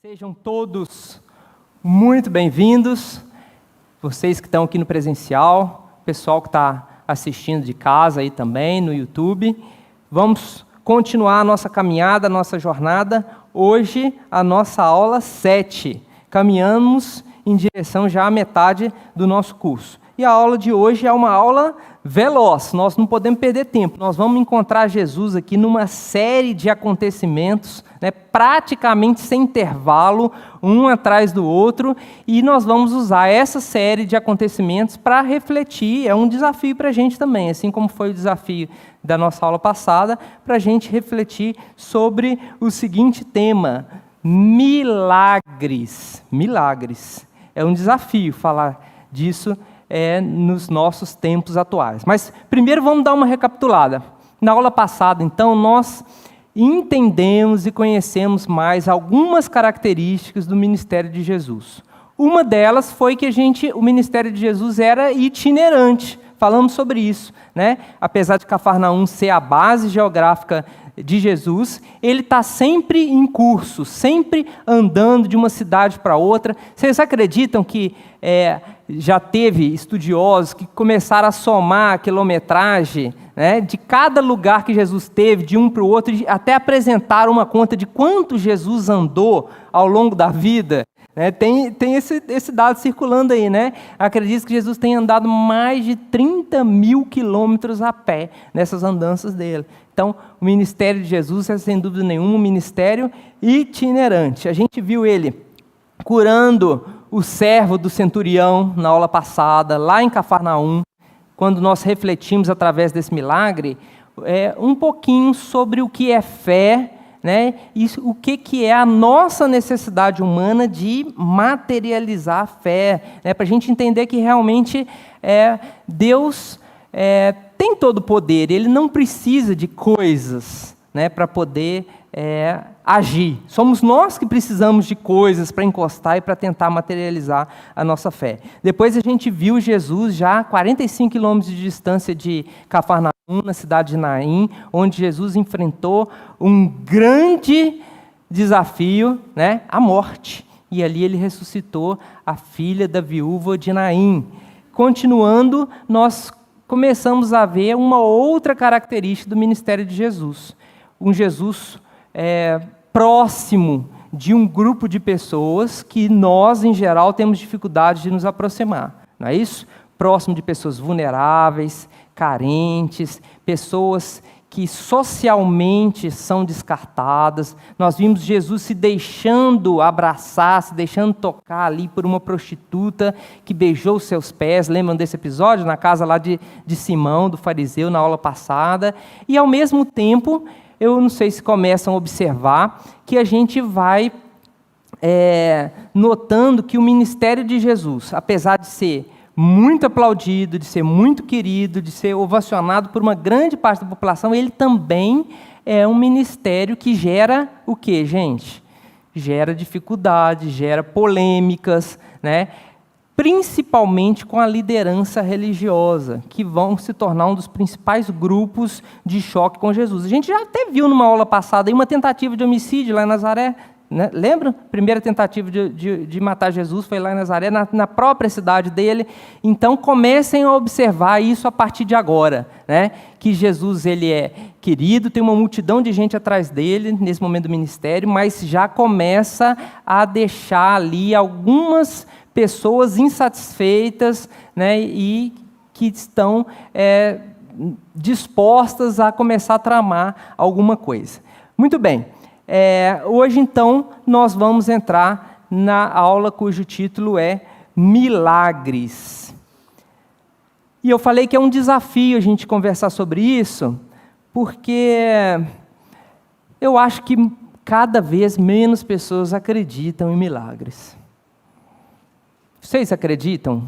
Sejam todos muito bem-vindos, vocês que estão aqui no presencial, pessoal que está assistindo de casa aí também, no YouTube. Vamos continuar a nossa caminhada, a nossa jornada. Hoje, a nossa aula 7. Caminhamos em direção já à metade do nosso curso. E a aula de hoje é uma aula veloz, nós não podemos perder tempo. Nós vamos encontrar Jesus aqui numa série de acontecimentos, praticamente sem intervalo, um atrás do outro, e nós vamos usar essa série de acontecimentos para refletir. É um desafio para a gente também, assim como foi o desafio da nossa aula passada, para a gente refletir sobre o seguinte tema: milagres. Milagres. É um desafio falar disso nos nossos tempos atuais. Mas primeiro vamos dar uma recapitulada. Na aula passada, então, nós entendemos e conhecemos mais algumas características do ministério de Jesus. Uma delas foi que o ministério de Jesus era itinerante. Falamos sobre isso, Apesar de Cafarnaum ser a base geográfica de Jesus, ele está sempre em curso, sempre andando de uma cidade para outra. Vocês acreditam que já teve estudiosos que começaram a somar a quilometragem de cada lugar que Jesus teve, de um para o outro, e até apresentaram uma conta de quanto Jesus andou ao longo da vida? Tem esse dado circulando aí, Acredito que Jesus tenha andado mais de 30 mil quilômetros a pé nessas andanças dele. Então, o ministério de Jesus é, sem dúvida nenhuma, um ministério itinerante. A gente viu ele curando o servo do centurião na aula passada, lá em Cafarnaum, quando nós refletimos através desse milagre, um pouquinho sobre o que é fé, e o que é a nossa necessidade humana de materializar a fé, para a gente entender que realmente Deus tem todo o poder, Ele não precisa de coisas para poder agir. Somos nós que precisamos de coisas para encostar e para tentar materializar a nossa fé. Depois a gente viu Jesus já a 45 quilômetros de distância de Cafarnaum, na cidade de Naim, onde Jesus enfrentou um grande desafio, a morte. E ali ele ressuscitou a filha da viúva de Naim. Continuando, nós começamos a ver uma outra característica do ministério de Jesus. Um Jesus próximo de um grupo de pessoas que nós, em geral, temos dificuldade de nos aproximar. Não é isso? Próximo de pessoas vulneráveis, carentes, pessoas que socialmente são descartadas. Nós vimos Jesus se deixando abraçar, se deixando tocar ali por uma prostituta que beijou os seus pés. Lembram desse episódio? Na casa lá de Simão, do fariseu, na aula passada. E, ao mesmo tempo, eu não sei se começam a observar que a gente vai notando que o ministério de Jesus, apesar de ser muito aplaudido, de ser muito querido, de ser ovacionado por uma grande parte da população, ele também é um ministério que gera o quê, gente? Gera dificuldade, gera polêmicas, principalmente com a liderança religiosa, que vão se tornar um dos principais grupos de choque com Jesus. A gente já até viu numa aula passada aí uma tentativa de homicídio lá em Nazaré. Lembra? A primeira tentativa de matar Jesus foi lá em Nazaré, na própria cidade dele. Então, comecem a observar isso a partir de agora, que Jesus ele é querido, tem uma multidão de gente atrás dele, nesse momento do ministério, mas já começa a deixar ali algumas pessoas insatisfeitas, e que estão dispostas a começar a tramar alguma coisa. Muito bem. Hoje, então, nós vamos entrar na aula cujo título é Milagres. E eu falei que é um desafio a gente conversar sobre isso, porque eu acho que cada vez menos pessoas acreditam em milagres. Vocês acreditam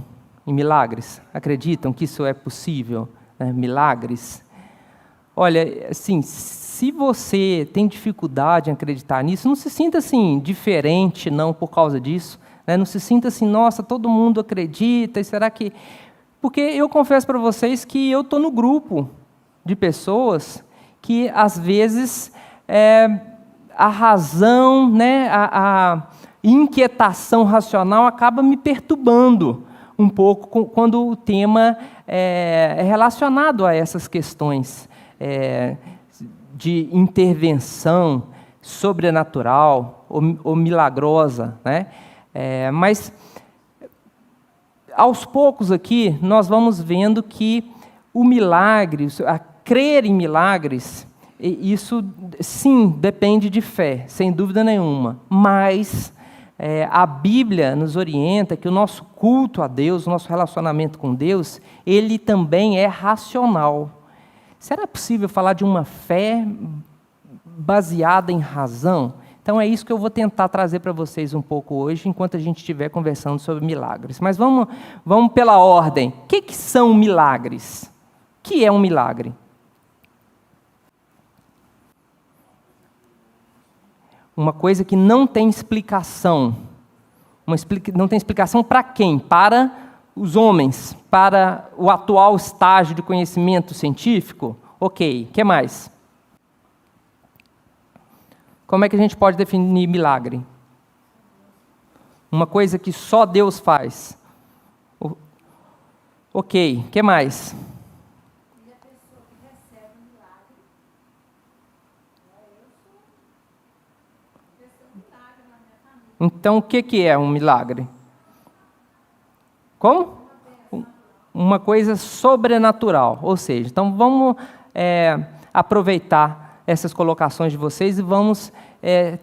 em milagres? Acreditam que isso é possível? Milagres? Olha, assim, se você tem dificuldade em acreditar nisso, não se sinta assim, diferente não por causa disso. Não se sinta assim, nossa, todo mundo acredita, e será que... Porque eu confesso para vocês que eu estou no grupo de pessoas que, às vezes, a razão, né, a inquietação racional acaba me perturbando um pouco quando o tema é relacionado a essas questões de intervenção sobrenatural ou milagrosa, né? Mas, aos poucos aqui, nós vamos vendo que o milagre, a crer em milagres, isso, sim, depende de fé, sem dúvida nenhuma. Mas a Bíblia nos orienta que o nosso culto a Deus, o nosso relacionamento com Deus, ele também é racional. Será possível falar de uma fé baseada em razão? Então é isso que eu vou tentar trazer para vocês um pouco hoje, enquanto a gente estiver conversando sobre milagres. Mas vamos pela ordem. O que são milagres? O que é um milagre? Uma coisa que não tem explicação. Não tem explicação para quem? Para os homens, para o atual estágio de conhecimento científico? Ok, o que mais? Como é que a gente pode definir milagre? Uma coisa que só Deus faz. Ok, o que mais? Então, o que é um milagre? Como? Uma coisa sobrenatural. Ou seja, então vamos aproveitar essas colocações de vocês e vamos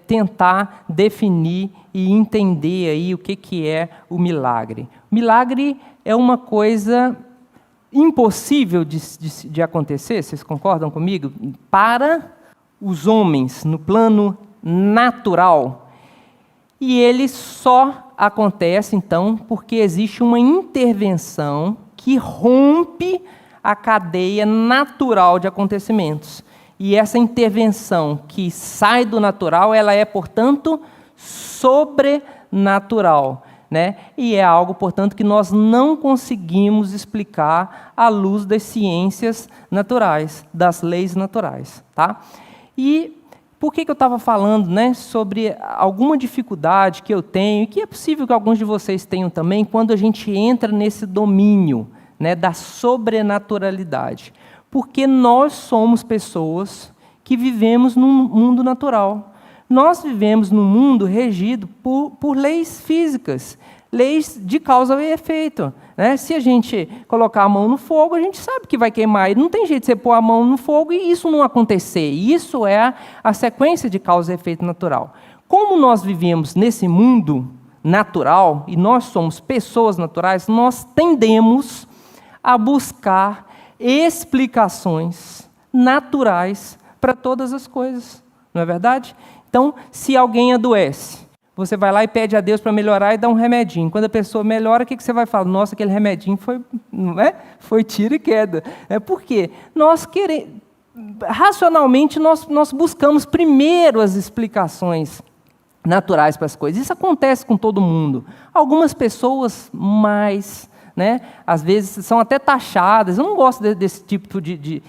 tentar definir e entender aí o que é o milagre. Milagre é uma coisa impossível de acontecer, vocês concordam comigo? Para os homens, no plano natural. E ele só acontece, então, porque existe uma intervenção que rompe a cadeia natural de acontecimentos. E essa intervenção que sai do natural, ela é, portanto, sobrenatural, né? E é algo, portanto, que nós não conseguimos explicar à luz das ciências naturais, das leis naturais, tá? E por que eu estava falando, né, sobre alguma dificuldade que eu tenho, e que é possível que alguns de vocês tenham também, quando a gente entra nesse domínio, né, da sobrenaturalidade? Porque nós somos pessoas que vivemos num mundo natural. Nós vivemos num mundo regido por leis físicas, leis de causa e efeito, né? Se a gente colocar a mão no fogo, a gente sabe que vai queimar. E não tem jeito de você pôr a mão no fogo e isso não acontecer. Isso é a sequência de causa e efeito natural. Como nós vivemos nesse mundo natural, e nós somos pessoas naturais, nós tendemos a buscar explicações naturais para todas as coisas. Não é verdade? Então, se alguém adoece, você vai lá e pede a Deus para melhorar e dá um remedinho. Quando a pessoa melhora, o que você vai falar? Nossa, aquele remedinho foi, não é? Foi tiro e queda. Por quê? Racionalmente, nós buscamos primeiro as explicações naturais para as coisas. Isso acontece com todo mundo. Algumas pessoas mais, né? Às vezes são até taxadas. Eu não gosto desse tipo de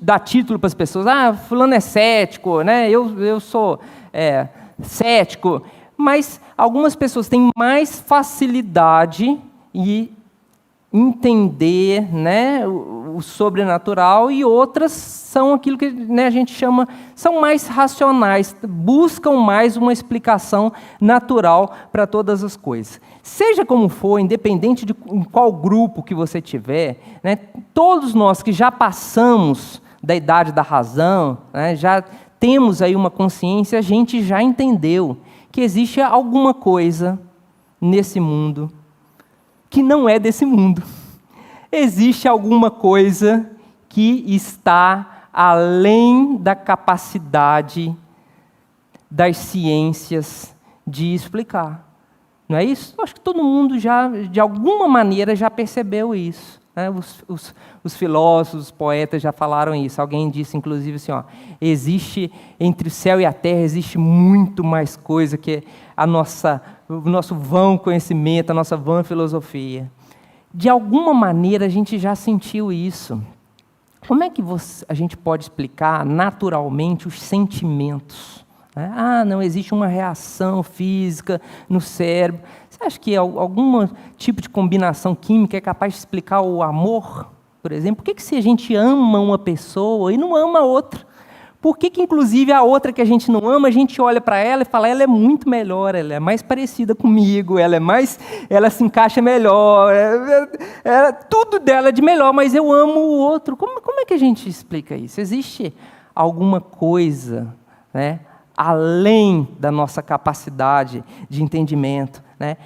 dar título para as pessoas. Ah, fulano é cético, né? Eu sou cético. Mas algumas pessoas têm mais facilidade em entender, né, o sobrenatural, e outras são aquilo que, né, a gente chama, são mais racionais, buscam mais uma explicação natural para todas as coisas. Seja como for, independente de em qual grupo que você tiver, né, todos nós que já passamos da idade da razão, né, já temos aí uma consciência, a gente já entendeu que existe alguma coisa nesse mundo que não é desse mundo. Existe alguma coisa que está além da capacidade das ciências de explicar. Não é isso? Eu acho que todo mundo já, de alguma maneira, já percebeu isso, né? Os filósofos, os poetas já falaram isso. Alguém disse, inclusive, assim, ó, existe, entre o céu e a terra, existe muito mais coisa que o nosso vão conhecimento, a nossa vã filosofia. De alguma maneira, a gente já sentiu isso. Como é que a gente pode explicar naturalmente os sentimentos? Não existe uma reação física no cérebro. Você acha que algum tipo de combinação química é capaz de explicar o amor, por exemplo? Por que se a gente ama uma pessoa e não ama a outra? Por que inclusive, a outra que a gente não ama, a gente olha para ela e fala, ela é muito melhor, ela é mais parecida comigo, ela se encaixa melhor, tudo dela é de melhor, mas eu amo o outro. Como é que a gente explica isso? Existe alguma coisa, né, além da nossa capacidade de entendimento, né?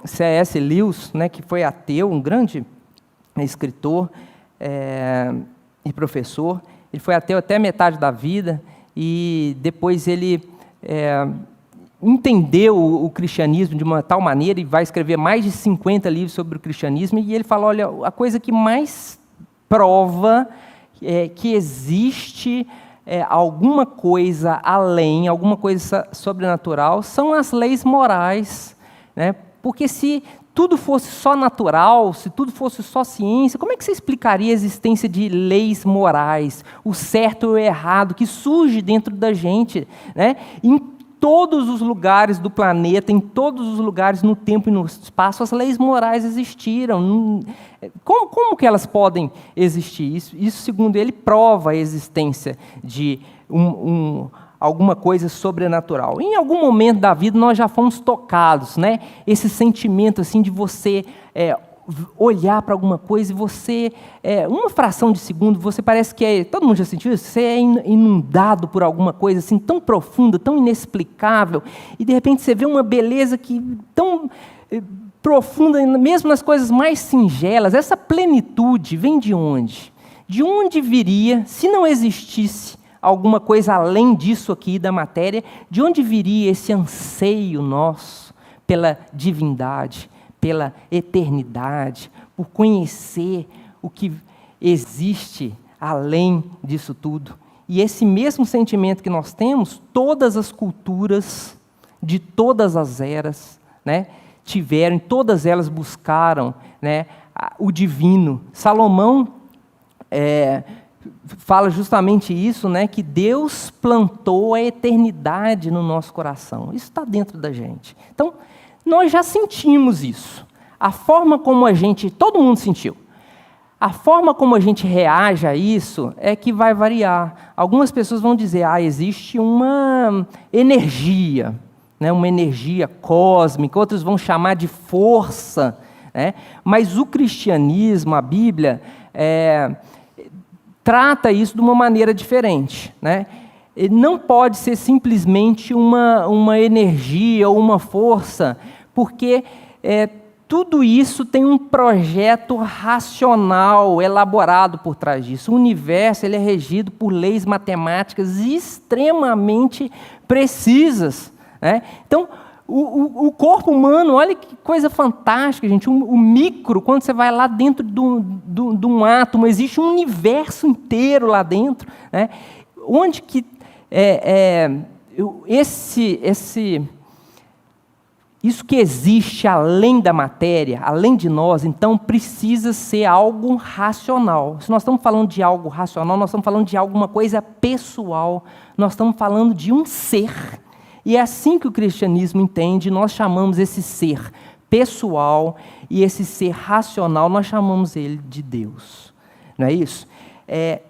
C.S. Lewis, né, que foi ateu, um grande escritor e professor, ele foi ateu até metade da vida e depois ele entendeu o cristianismo de uma tal maneira e vai escrever mais de 50 livros sobre o cristianismo, e ele fala, olha, a coisa que mais prova que existe alguma coisa além, alguma coisa sobrenatural, são as leis morais, né? Porque se tudo fosse só natural, se tudo fosse só ciência, como é que você explicaria a existência de leis morais, o certo e o errado que surge dentro da gente, né? Em todos os lugares do planeta, em todos os lugares no tempo e no espaço, as leis morais existiram. Como que elas podem existir? Isso, segundo ele, prova a existência de alguma coisa sobrenatural. Em algum momento da vida nós já fomos tocados, né? Esse sentimento assim de você olhar para alguma coisa e você, uma fração de segundo, você parece que todo mundo já sentiu isso? Você é inundado por alguma coisa assim tão profunda, tão inexplicável, e de repente você vê uma beleza tão profunda, mesmo nas coisas mais singelas. Essa plenitude vem de onde? De onde viria, se não existisse alguma coisa além disso aqui da matéria, de onde viria esse anseio nosso pela divindade, pela eternidade, por conhecer o que existe além disso tudo? E esse mesmo sentimento que nós temos, todas as culturas de todas as eras, né, tiveram, todas elas buscaram, né, o divino. Salomão fala justamente isso, né, que Deus plantou a eternidade no nosso coração. Isso está dentro da gente. Então, nós já sentimos isso. A forma como todo mundo sentiu. A forma como a gente reage a isso é que vai variar. Algumas pessoas vão dizer, existe uma energia, né, uma energia cósmica, outros vão chamar de força, né? Mas o cristianismo, a Bíblia, trata isso de uma maneira diferente, né? Não pode ser simplesmente uma energia ou uma força, porque tudo isso tem um projeto racional elaborado por trás disso. O universo ele é regido por leis matemáticas extremamente precisas, né? Então, o corpo humano, olha que coisa fantástica, gente. O micro, quando você vai lá dentro de um átomo, existe um universo inteiro lá dentro, né? Onde que isso que existe além da matéria, além de nós, então precisa ser algo racional. Se nós estamos falando de algo racional, nós estamos falando de alguma coisa pessoal, nós estamos falando de um ser. E é assim que o cristianismo entende, nós chamamos esse ser pessoal e esse ser racional, nós chamamos ele de Deus. Não é isso?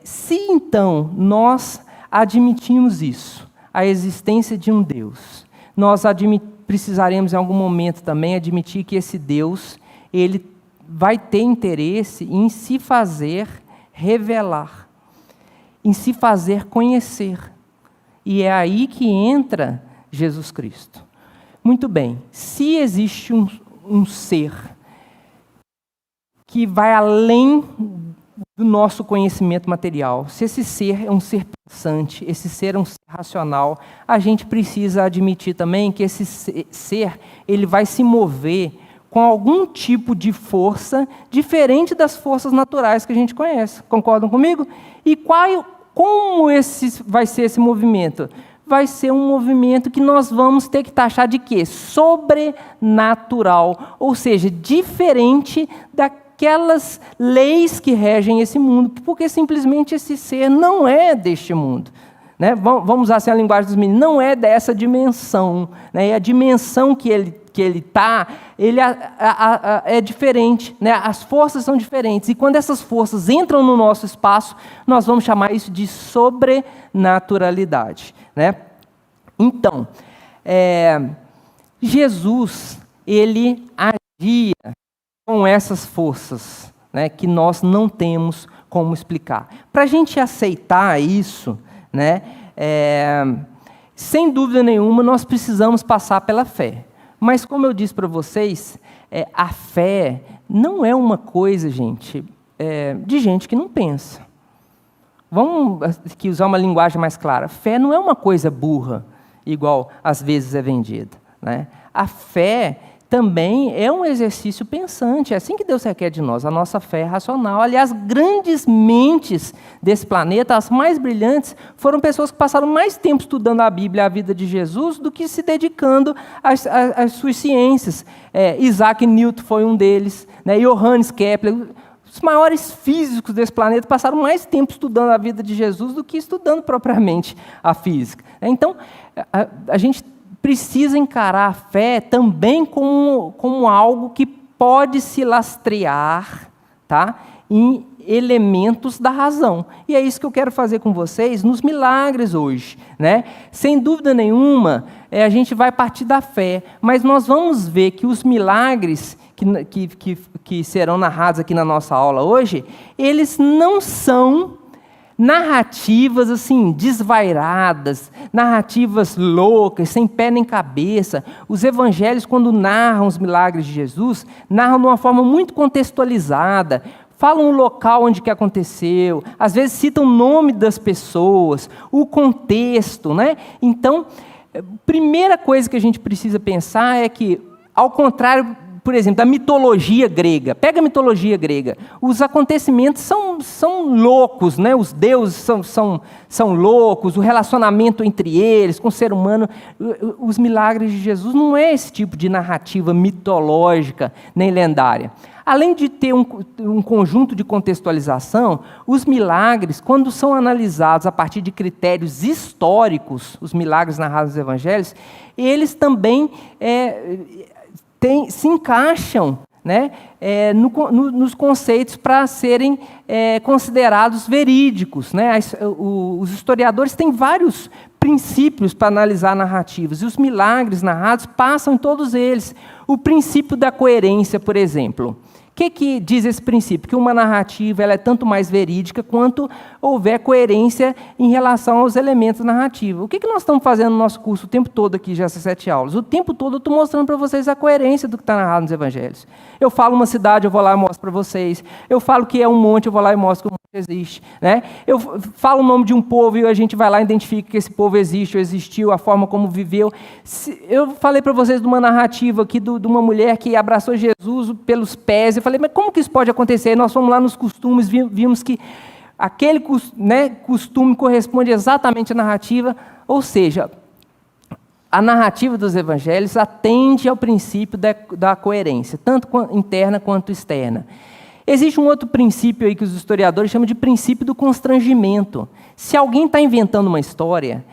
Se então nós admitimos isso, a existência de um Deus, nós precisaremos em algum momento também admitir que esse Deus, ele vai ter interesse em se fazer revelar, em se fazer conhecer. E é aí que entra Jesus Cristo. Muito bem, se existe um ser que vai além do nosso conhecimento material, se esse ser é um ser pensante, esse ser é um ser racional, a gente precisa admitir também que esse ser ele vai se mover com algum tipo de força diferente das forças naturais que a gente conhece. Concordam comigo? E como vai ser esse movimento? Vai ser um movimento que nós vamos ter que taxar de quê? Sobrenatural, ou seja, diferente aquelas leis que regem esse mundo, porque simplesmente esse ser não é deste mundo. Né? Vamos usar assim a linguagem dos meninos, não é dessa dimensão. Né? E a dimensão que ele está, é diferente. Né? As forças são diferentes. E quando essas forças entram no nosso espaço, nós vamos chamar isso de sobrenaturalidade. Né? Então, Jesus, ele agia com essas forças, né, que nós não temos como explicar. Para a gente aceitar isso, né, sem dúvida nenhuma, nós precisamos passar pela fé. Mas, como eu disse para vocês, a fé não é uma coisa, gente, de gente que não pensa. Vamos aqui usar uma linguagem mais clara. Fé não é uma coisa burra, igual às vezes é vendida. Né? A fé também é um exercício pensante, é assim que Deus requer de nós, a nossa fé é racional. Aliás, grandes mentes desse planeta, as mais brilhantes, foram pessoas que passaram mais tempo estudando a Bíblia e a vida de Jesus do que se dedicando às suas ciências. Isaac Newton foi um deles, né? Johannes Kepler. Os maiores físicos desse planeta passaram mais tempo estudando a vida de Jesus do que estudando propriamente a física. Então, a gente precisa encarar a fé também como algo que pode se lastrear, tá, em elementos da razão. E é isso que eu quero fazer com vocês nos milagres hoje. Né? Sem dúvida nenhuma, a gente vai partir da fé, mas nós vamos ver que os milagres que serão narrados aqui na nossa aula hoje, eles não são narrativas assim desvairadas, narrativas loucas, sem pé nem cabeça. Os evangelhos, quando narram os milagres de Jesus, narram de uma forma muito contextualizada, falam o local onde que aconteceu, às vezes citam o nome das pessoas, o contexto, né? Então, a primeira coisa que a gente precisa pensar é que, ao contrário, por exemplo, da mitologia grega. Pega a mitologia grega. Os acontecimentos são loucos, né? Os deuses são loucos, o relacionamento entre eles, com o ser humano. Os milagres de Jesus não é esse tipo de narrativa mitológica nem lendária. Além de ter um conjunto de contextualização, os milagres, quando são analisados a partir de critérios históricos, os milagres narrados nos evangelhos, eles também se encaixam, né, nos conceitos para serem considerados verídicos. Né? Os historiadores têm vários princípios para analisar narrativas, e os milagres narrados passam em todos eles. O princípio da coerência, por exemplo. O que diz esse princípio? Que uma narrativa ela é tanto mais verídica quanto houver coerência em relação aos elementos narrativos. O que nós estamos fazendo no nosso curso o tempo todo aqui, já essas 7 aulas? O tempo todo eu estou mostrando para vocês a coerência do que está narrado nos evangelhos. Eu falo uma cidade, eu vou lá e mostro para vocês. Eu falo que é um monte, eu vou lá e mostro que o monte existe. Né? Eu falo o nome de um povo e a gente vai lá e identifica que esse povo existe ou existiu, a forma como viveu. Eu falei para vocês de uma narrativa aqui de uma mulher que abraçou Jesus pelos pés. Eu falei, mas como que isso pode acontecer? Aí nós fomos lá nos costumes, vimos que aquele costume corresponde exatamente à narrativa, ou seja, a narrativa dos evangelhos atende ao princípio da coerência, tanto interna quanto externa. Existe um outro princípio aí que os historiadores chamam de princípio do constrangimento. Se alguém está inventando uma história,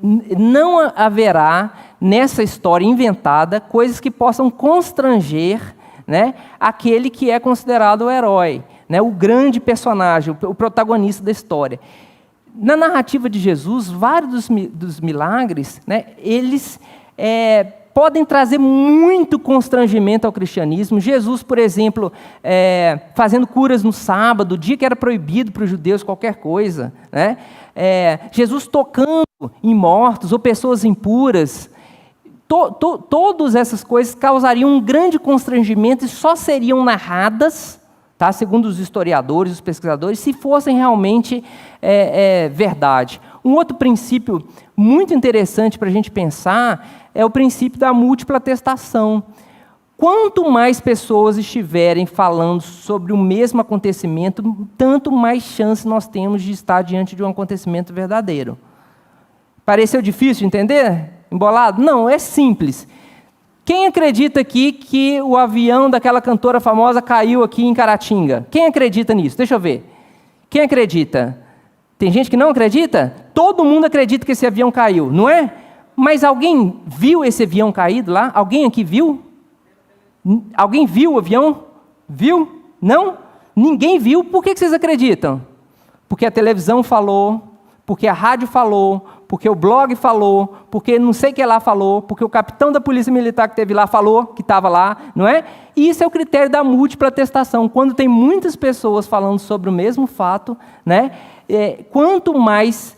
não haverá nessa história inventada coisas que possam constranger, né, aquele que é considerado o herói, né, o grande personagem, o protagonista da história. Na narrativa de Jesus, vários dos milagres, né, eles podem trazer muito constrangimento ao cristianismo. Jesus, por exemplo, fazendo curas no sábado, dia que era proibido para os judeus qualquer coisa. Né? Jesus tocando em mortos ou pessoas impuras. Todas essas coisas causariam um grande constrangimento e só seriam narradas, tá, segundo os historiadores, os pesquisadores, se fossem realmente verdade. Um outro princípio muito interessante para a gente pensar é o princípio da múltipla atestação. Quanto mais pessoas estiverem falando sobre o mesmo acontecimento, tanto mais chance nós temos de estar diante de um acontecimento verdadeiro. Pareceu difícil de entender? Embolado? Não, é simples. Quem acredita aqui que o avião daquela cantora famosa caiu aqui em Caratinga? Quem acredita nisso? Deixa eu ver. Quem acredita? Tem gente que não acredita? Todo mundo acredita que esse avião caiu, não é? Mas alguém viu esse avião caído lá? Alguém aqui viu? Alguém viu o avião? Viu? Não? Ninguém viu. Por que vocês acreditam? Porque a televisão falou, porque a rádio falou, porque o blog falou, porque não sei o que lá falou, porque o capitão da polícia militar que esteve lá falou que estava lá, não é? E isso é o critério da múltipla atestação. Quando tem muitas pessoas falando sobre o mesmo fato, né? Quanto mais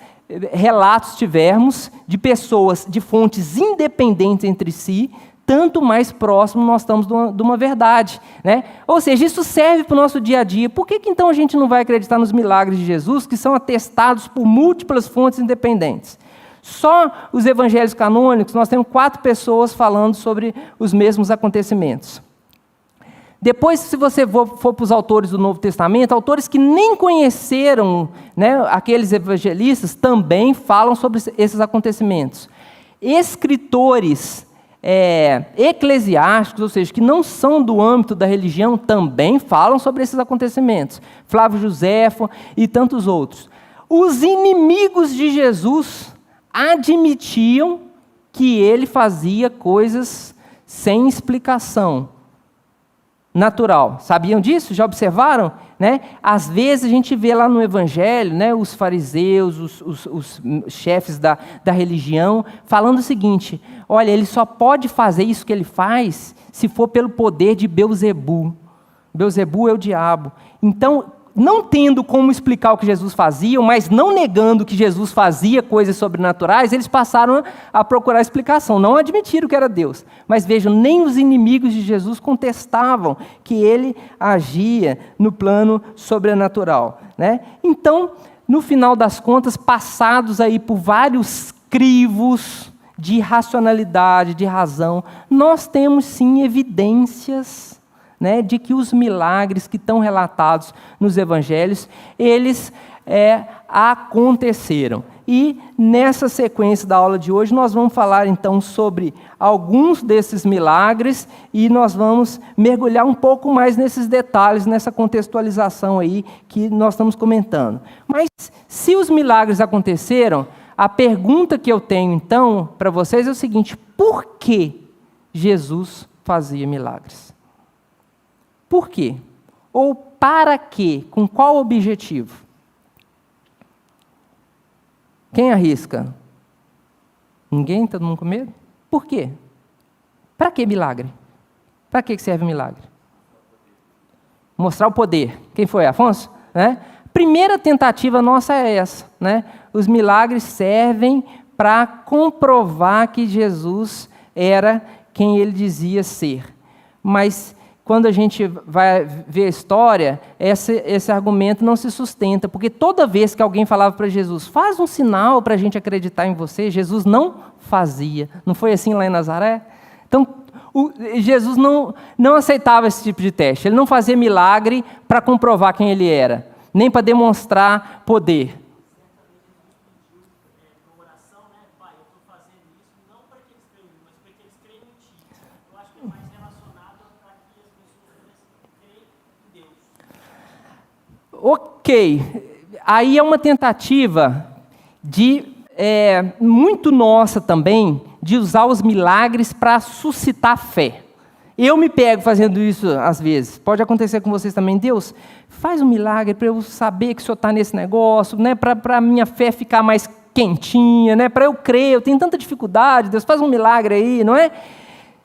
relatos tivermos de pessoas, de fontes independentes entre si, tanto mais próximo nós estamos de uma verdade, né? Ou seja, isso serve para o nosso dia a dia. Por que então a gente não vai acreditar nos milagres de Jesus, que são atestados por múltiplas fontes independentes? Só os evangelhos canônicos, nós temos 4 pessoas falando sobre os mesmos acontecimentos. Depois, se você for para os autores do Novo Testamento, autores que nem conheceram, né, aqueles evangelistas, também falam sobre esses acontecimentos. Escritores eclesiásticos, ou seja, que não são do âmbito da religião, também falam sobre esses acontecimentos. Flávio Joséfo e tantos outros. Os inimigos de Jesus admitiam que ele fazia coisas sem explicação natural. Sabiam disso? Já observaram? Né? Às vezes a gente vê lá no Evangelho, né, os fariseus, os chefes da religião, falando o seguinte: olha, ele só pode fazer isso que ele faz se for pelo poder de Belzebu. Belzebu é o diabo. Então, não tendo como explicar o que Jesus fazia, mas não negando que Jesus fazia coisas sobrenaturais, eles passaram a procurar explicação. Não admitiram que era Deus. Mas vejam, nem os inimigos de Jesus contestavam que ele agia no plano sobrenatural, né? Então, no final das contas, passados aí por vários crivos de racionalidade, de razão, nós temos sim evidências, né, de que os milagres que estão relatados nos evangelhos, eles aconteceram. E nessa sequência da aula de hoje, nós vamos falar então sobre alguns desses milagres e nós vamos mergulhar um pouco mais nesses detalhes, nessa contextualização aí que nós estamos comentando. Mas se os milagres aconteceram, a pergunta que eu tenho então para vocês é o seguinte: por que Jesus fazia milagres? Por quê? Ou para quê? Com qual objetivo? Quem arrisca? Ninguém? Todo mundo com medo? Por quê? Para que milagre? Para que serve milagre? Mostrar o poder. Quem foi? Afonso? Né? Primeira tentativa nossa é essa, né? Os milagres servem para comprovar que Jesus era quem ele dizia ser. Mas quando a gente vai ver a história, esse argumento não se sustenta, porque toda vez que alguém falava para Jesus, faz um sinal para a gente acreditar em você, Jesus não fazia. Não foi assim lá em Nazaré? Então, Jesus não aceitava esse tipo de teste. Ele não fazia milagre para comprovar quem ele era, nem para demonstrar poder. Ok, aí é uma tentativa muito nossa também, de usar os milagres para suscitar fé. Eu me pego fazendo isso às vezes, pode acontecer com vocês também. Deus, faz um milagre para eu saber que o Senhor está nesse negócio, né? Para a minha fé ficar mais quentinha, né? Para eu crer, eu tenho tanta dificuldade, Deus faz um milagre aí, não é?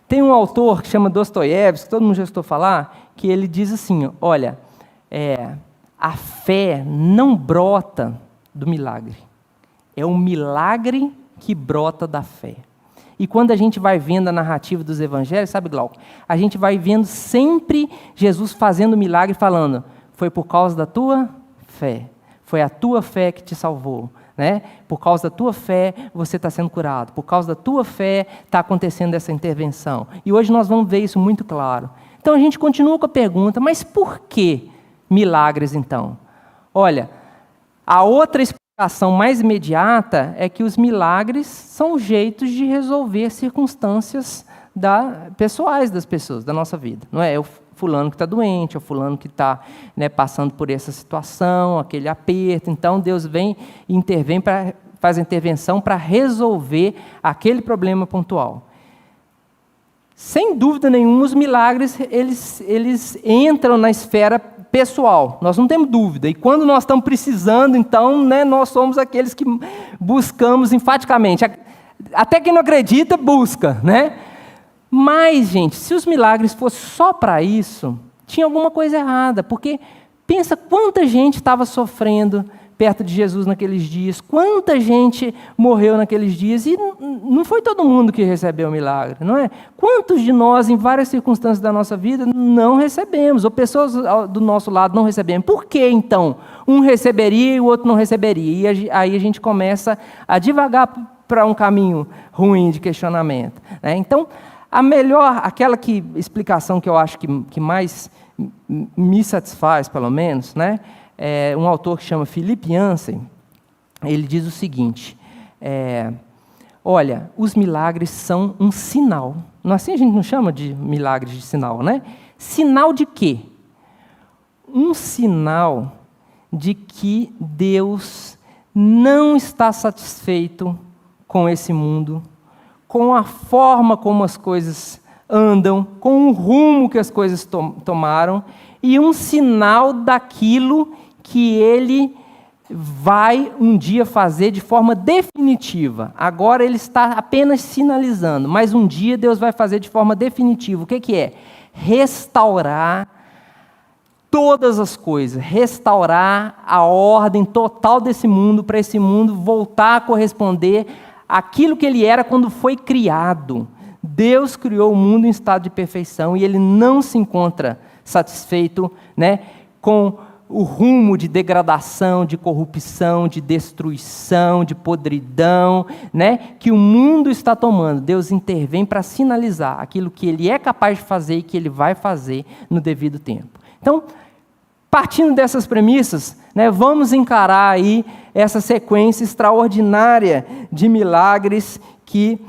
Tem um autor que chama Dostoiévski, todo mundo já escutou falar, que ele diz assim, olha, a fé não brota do milagre. É um milagre que brota da fé. E quando a gente vai vendo a narrativa dos evangelhos, sabe, Glauco? A gente vai vendo sempre Jesus fazendo milagre, falando, foi por causa da tua fé. Foi a tua fé que te salvou. Né? Por causa da tua fé, você está sendo curado. Por causa da tua fé, está acontecendo essa intervenção. E hoje nós vamos ver isso muito claro. Então a gente continua com a pergunta, mas por que milagres, então? Olha, a outra explicação mais imediata é que os milagres são jeitos de resolver circunstâncias pessoais das pessoas, da nossa vida. Não é o fulano que está doente, é o fulano que está, né, passando por essa situação, aquele aperto. Então, Deus vem e faz a intervenção para resolver aquele problema pontual. Sem dúvida nenhuma, os milagres, eles entram na esfera pessoal, nós não temos dúvida. E quando nós estamos precisando, então, né, nós somos aqueles que buscamos enfaticamente. Até quem não acredita, busca, né? Mas, gente, se os milagres fossem só para isso, tinha alguma coisa errada, porque pensa quanta gente estava sofrendo perto de Jesus naqueles dias, quanta gente morreu naqueles dias, e não foi todo mundo que recebeu o milagre, não é? Quantos de nós, em várias circunstâncias da nossa vida, não recebemos, ou pessoas do nosso lado não recebemos? Por que, então, um receberia e o outro não receberia? E aí a gente começa a divagar para um caminho ruim de questionamento, né? Então, aquela explicação que eu acho que mais me satisfaz, pelo menos, né? É um autor que chama Philip Yancey. Ele diz o seguinte: olha, os milagres são um sinal. Assim a gente não chama de milagres de sinal, né? Sinal de quê? Um sinal de que Deus não está satisfeito com esse mundo, com a forma como as coisas andam, com o rumo que as coisas tomaram, e um sinal daquilo que Ele vai um dia fazer de forma definitiva. Agora Ele está apenas sinalizando, mas um dia Deus vai fazer de forma definitiva. O que é? Restaurar todas as coisas, restaurar a ordem total desse mundo, para esse mundo voltar a corresponder àquilo que ele era quando foi criado. Deus criou o mundo em estado de perfeição e Ele não se encontra satisfeito, né, com o rumo de degradação, de corrupção, de destruição, de podridão, né, que o mundo está tomando. Deus intervém para sinalizar aquilo que Ele é capaz de fazer e que Ele vai fazer no devido tempo. Então, partindo dessas premissas, né, vamos encarar aí essa sequência extraordinária de milagres que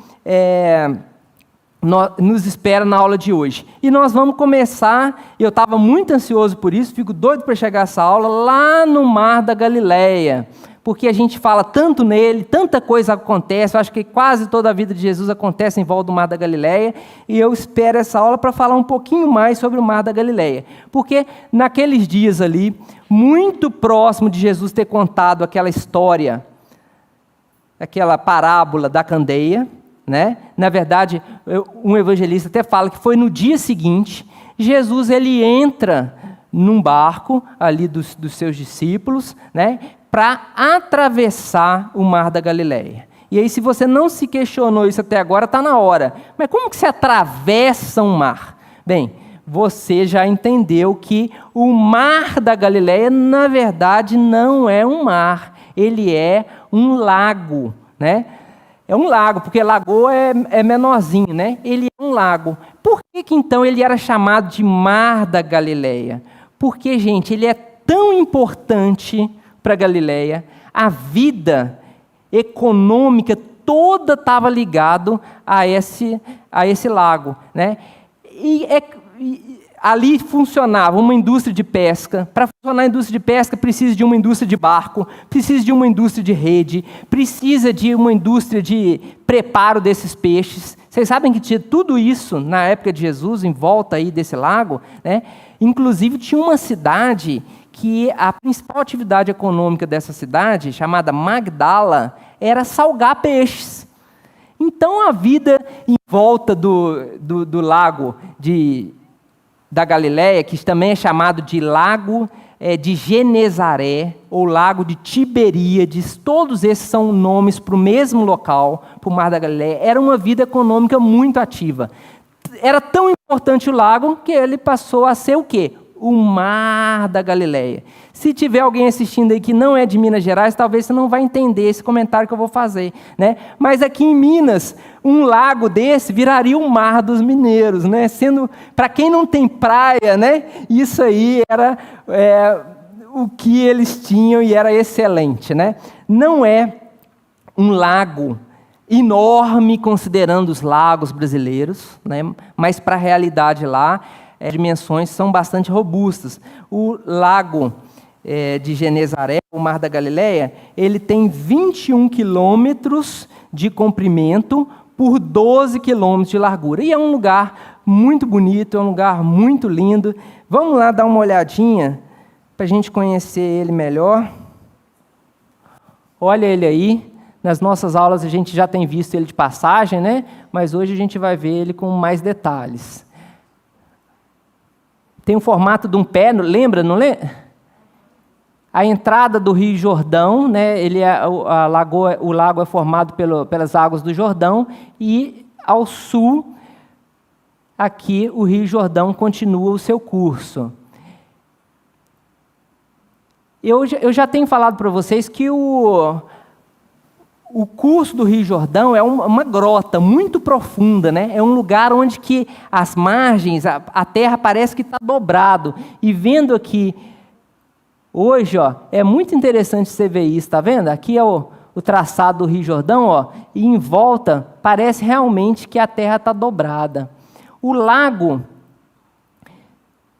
nos espera na aula de hoje. E nós vamos começar, eu estava muito ansioso por isso, fico doido para chegar a essa aula, lá no Mar da Galileia, porque a gente fala tanto nele, tanta coisa acontece, eu acho que quase toda a vida de Jesus acontece em volta do Mar da Galileia, e eu espero essa aula para falar um pouquinho mais sobre o Mar da Galileia, porque naqueles dias ali, muito próximo de Jesus ter contado aquela história, aquela parábola da candeia, né? Na verdade, um evangelista até fala que foi no dia seguinte, Jesus ele entra num barco ali dos seus discípulos, né, para atravessar o Mar da Galileia. E aí, se você não se questionou isso até agora, está na hora. Mas como que se atravessa um mar? Bem, você já entendeu que o Mar da Galileia, na verdade, não é um mar, ele é um lago, né? É um lago, porque lagoa é menorzinho, né? Ele é um lago. Por que então ele era chamado de Mar da Galileia? Porque, gente, ele é tão importante para a Galileia, a vida econômica toda estava ligada a esse lago, né? Ali funcionava uma indústria de pesca. Para funcionar a indústria de pesca, precisa de uma indústria de barco, precisa de uma indústria de rede, precisa de uma indústria de preparo desses peixes. Vocês sabem que tinha tudo isso na época de Jesus, em volta aí desse lago, né? Inclusive, tinha uma cidade que a principal atividade econômica dessa cidade, chamada Magdala, era salgar peixes. Então, a vida em volta do lago da Galileia, que também é chamado de Lago de Genezaré, ou Lago de Tiberíades, todos esses são nomes para o mesmo local, para o Mar da Galileia, era uma vida econômica muito ativa. Era tão importante o lago que ele passou a ser o quê? O Mar da Galileia. Se tiver alguém assistindo aí que não é de Minas Gerais, talvez você não vai entender esse comentário que eu vou fazer, né? Mas aqui em Minas, um lago desse viraria o Mar dos Mineiros, né? Sendo, para quem não tem praia, né? Isso aí era o que eles tinham e era excelente, né? Não é um lago enorme considerando os lagos brasileiros, né? Mas para a realidade lá, as dimensões são bastante robustas. O lago de Genezaré, o Mar da Galileia, ele tem 21 quilômetros de comprimento por 12 quilômetros de largura. E é um lugar muito bonito, é um lugar muito lindo. Vamos lá dar uma olhadinha para a gente conhecer ele melhor. Olha ele aí. Nas nossas aulas a gente já tem visto ele de passagem, né? Mas hoje a gente vai ver ele com mais detalhes. Tem o formato de um pé, lembra, não lembra? A entrada do Rio Jordão, né? O lago é formado pelas águas do Jordão, e ao sul, aqui, o Rio Jordão continua o seu curso. Eu já tenho falado para vocês que o curso do Rio Jordão é uma grota muito profunda, né? É um lugar onde que as margens, a terra parece que está dobrado. E vendo aqui, hoje, ó, é muito interessante você ver isso, tá vendo? Aqui é o traçado do Rio Jordão, ó, e em volta parece realmente que a terra está dobrada. O lago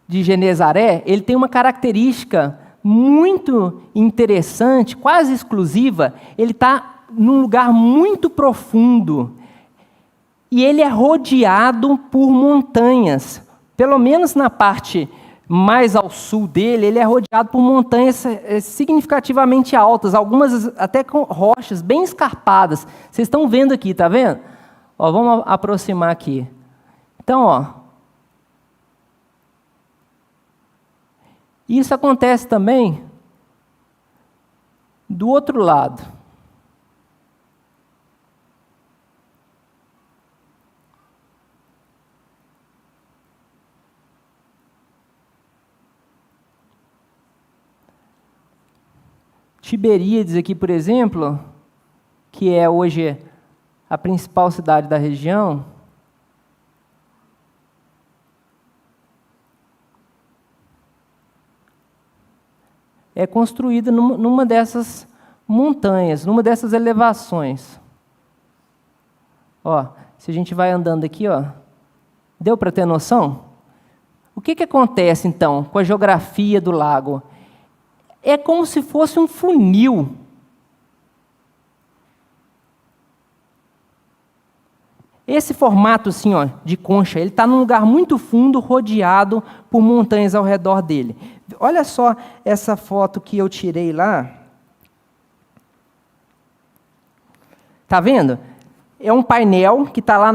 de Genezaré, ele tem uma característica muito interessante, quase exclusiva. Ele está num lugar muito profundo, e ele é rodeado por montanhas. Pelo menos na parte mais ao sul dele, ele é rodeado por montanhas significativamente altas, algumas até com rochas bem escarpadas. Vocês estão vendo aqui, tá vendo? Ó, vamos aproximar aqui. Então, ó, isso acontece também do outro lado. Tiberíades aqui, por exemplo, que é hoje a principal cidade da região, é construída numa dessas montanhas, numa dessas elevações. Ó, se a gente vai andando aqui, ó, deu para ter noção? O que acontece, então, com a geografia do lago? É como se fosse um funil. Esse formato assim, ó, de concha, ele está num lugar muito fundo, rodeado por montanhas ao redor dele. Olha só essa foto que eu tirei lá. Tá vendo? É um painel que está lá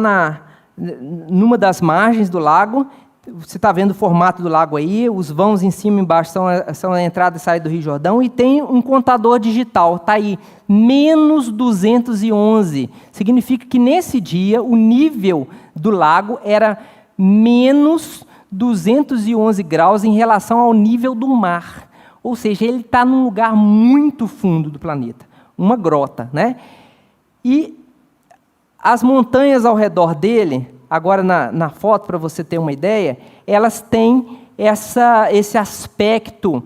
numa das margens do lago. Você está vendo o formato do lago aí, os vãos em cima e embaixo são a entrada e saída do Rio Jordão, e tem um contador digital, está aí, menos 211. Significa que nesse dia o nível do lago era menos 211 graus em relação ao nível do mar. Ou seja, ele está num lugar muito fundo do planeta, uma grota, né? E as montanhas ao redor dele, agora na foto, para você ter uma ideia, elas têm esse aspecto,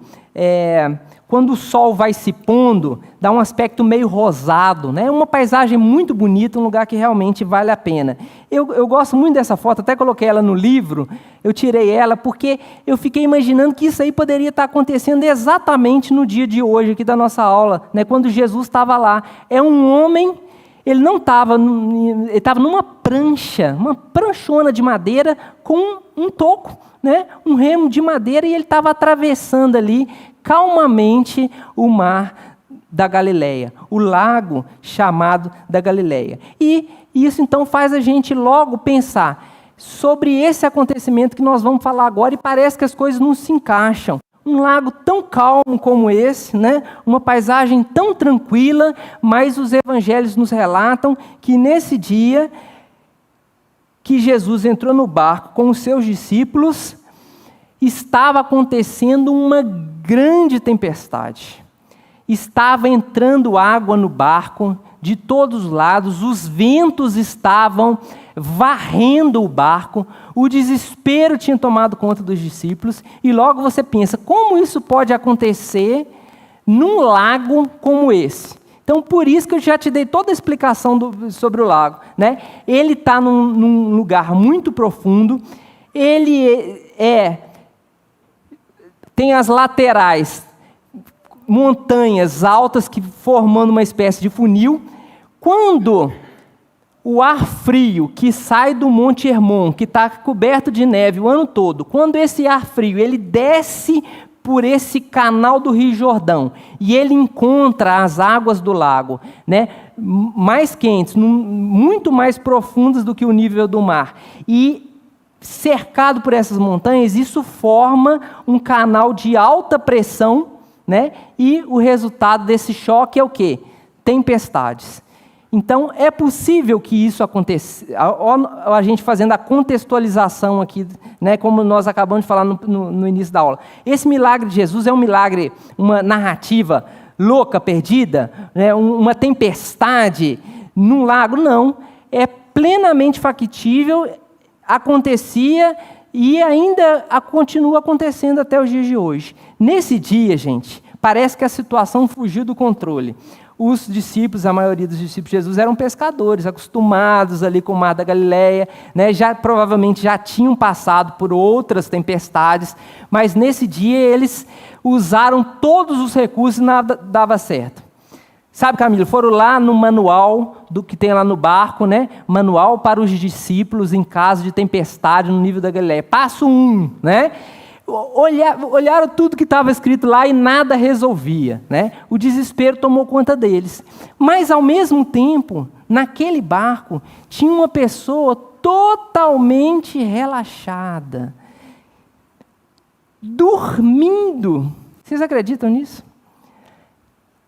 quando o sol vai se pondo, dá um aspecto meio rosado, né? Uma paisagem muito bonita, um lugar que realmente vale a pena. Eu gosto muito dessa foto, até coloquei ela no livro, eu tirei ela porque eu fiquei imaginando que isso aí poderia estar acontecendo exatamente no dia de hoje, aqui da nossa aula, né? Quando Jesus estava lá. É um homem. Ele não estava, ele estava numa prancha, uma pranchona de madeira com um toco, né? Um remo de madeira, e ele estava atravessando ali calmamente o mar da Galileia, o lago chamado da Galileia. E isso então faz a gente logo pensar sobre esse acontecimento que nós vamos falar agora, e parece que as coisas não se encaixam. Um lago tão calmo como esse, né? Uma paisagem tão tranquila, mas os evangelhos nos relatam que nesse dia que Jesus entrou no barco com os seus discípulos, estava acontecendo uma grande tempestade. Estava entrando água no barco de todos os lados, os ventos estavam varrendo o barco, o desespero tinha tomado conta dos discípulos, e logo você pensa, como isso pode acontecer num lago como esse, Então, por isso que eu já te dei toda a explicação sobre o lago, né? Ele está num lugar muito profundo, ele tem as laterais, montanhas altas que formando uma espécie de funil. Quando o ar frio que sai do Monte Hermon, que está coberto de neve o ano todo, quando esse ar frio ele desce por esse canal do Rio Jordão e ele encontra as águas do lago, né, mais quentes, muito mais profundas do que o nível do mar, e cercado por essas montanhas, isso forma um canal de alta pressão, né, e o resultado desse choque é o quê? Tempestades. Então, é possível que isso aconteça, a gente fazendo a contextualização aqui, né, como nós acabamos de falar no início da aula. Esse milagre de Jesus é um milagre, uma narrativa louca, perdida, né, uma tempestade num lago? Não, é plenamente factível, acontecia e ainda continua acontecendo até os dias de hoje. Nesse dia, gente, parece que a situação fugiu do controle. Os discípulos, a maioria dos discípulos de Jesus, eram pescadores, acostumados ali com o Mar da Galileia, né? Provavelmente já tinham passado por outras tempestades, mas nesse dia eles usaram todos os recursos e nada dava certo. Sabe, Camilo, foram lá no manual do que tem lá no barco, né? Manual para os discípulos em caso de tempestade no nível da Galileia. Passo 1, né? Olharam tudo que estava escrito lá e nada resolvia, né? O desespero tomou conta deles. Mas, ao mesmo tempo, naquele barco, tinha uma pessoa totalmente relaxada, dormindo. Vocês acreditam nisso?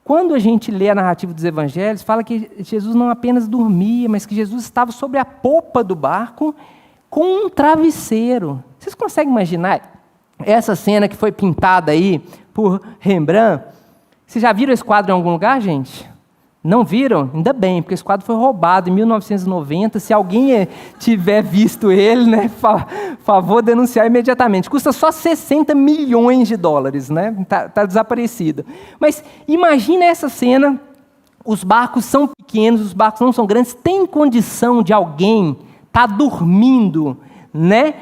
Quando a gente lê a narrativa dos evangelhos, fala que Jesus não apenas dormia, mas que Jesus estava sobre a popa do barco com um travesseiro. Vocês conseguem imaginar essa cena que foi pintada aí por Rembrandt? Vocês já viram esse quadro em algum lugar, gente? Não viram? Ainda bem, porque esse quadro foi roubado em 1990. Se alguém tiver visto ele, né, favor denunciar imediatamente. Custa só 60 milhões de dólares, né? Tá desaparecido. Mas imagina essa cena, os barcos são pequenos, os barcos não são grandes, tem condição de alguém estar dormindo, né?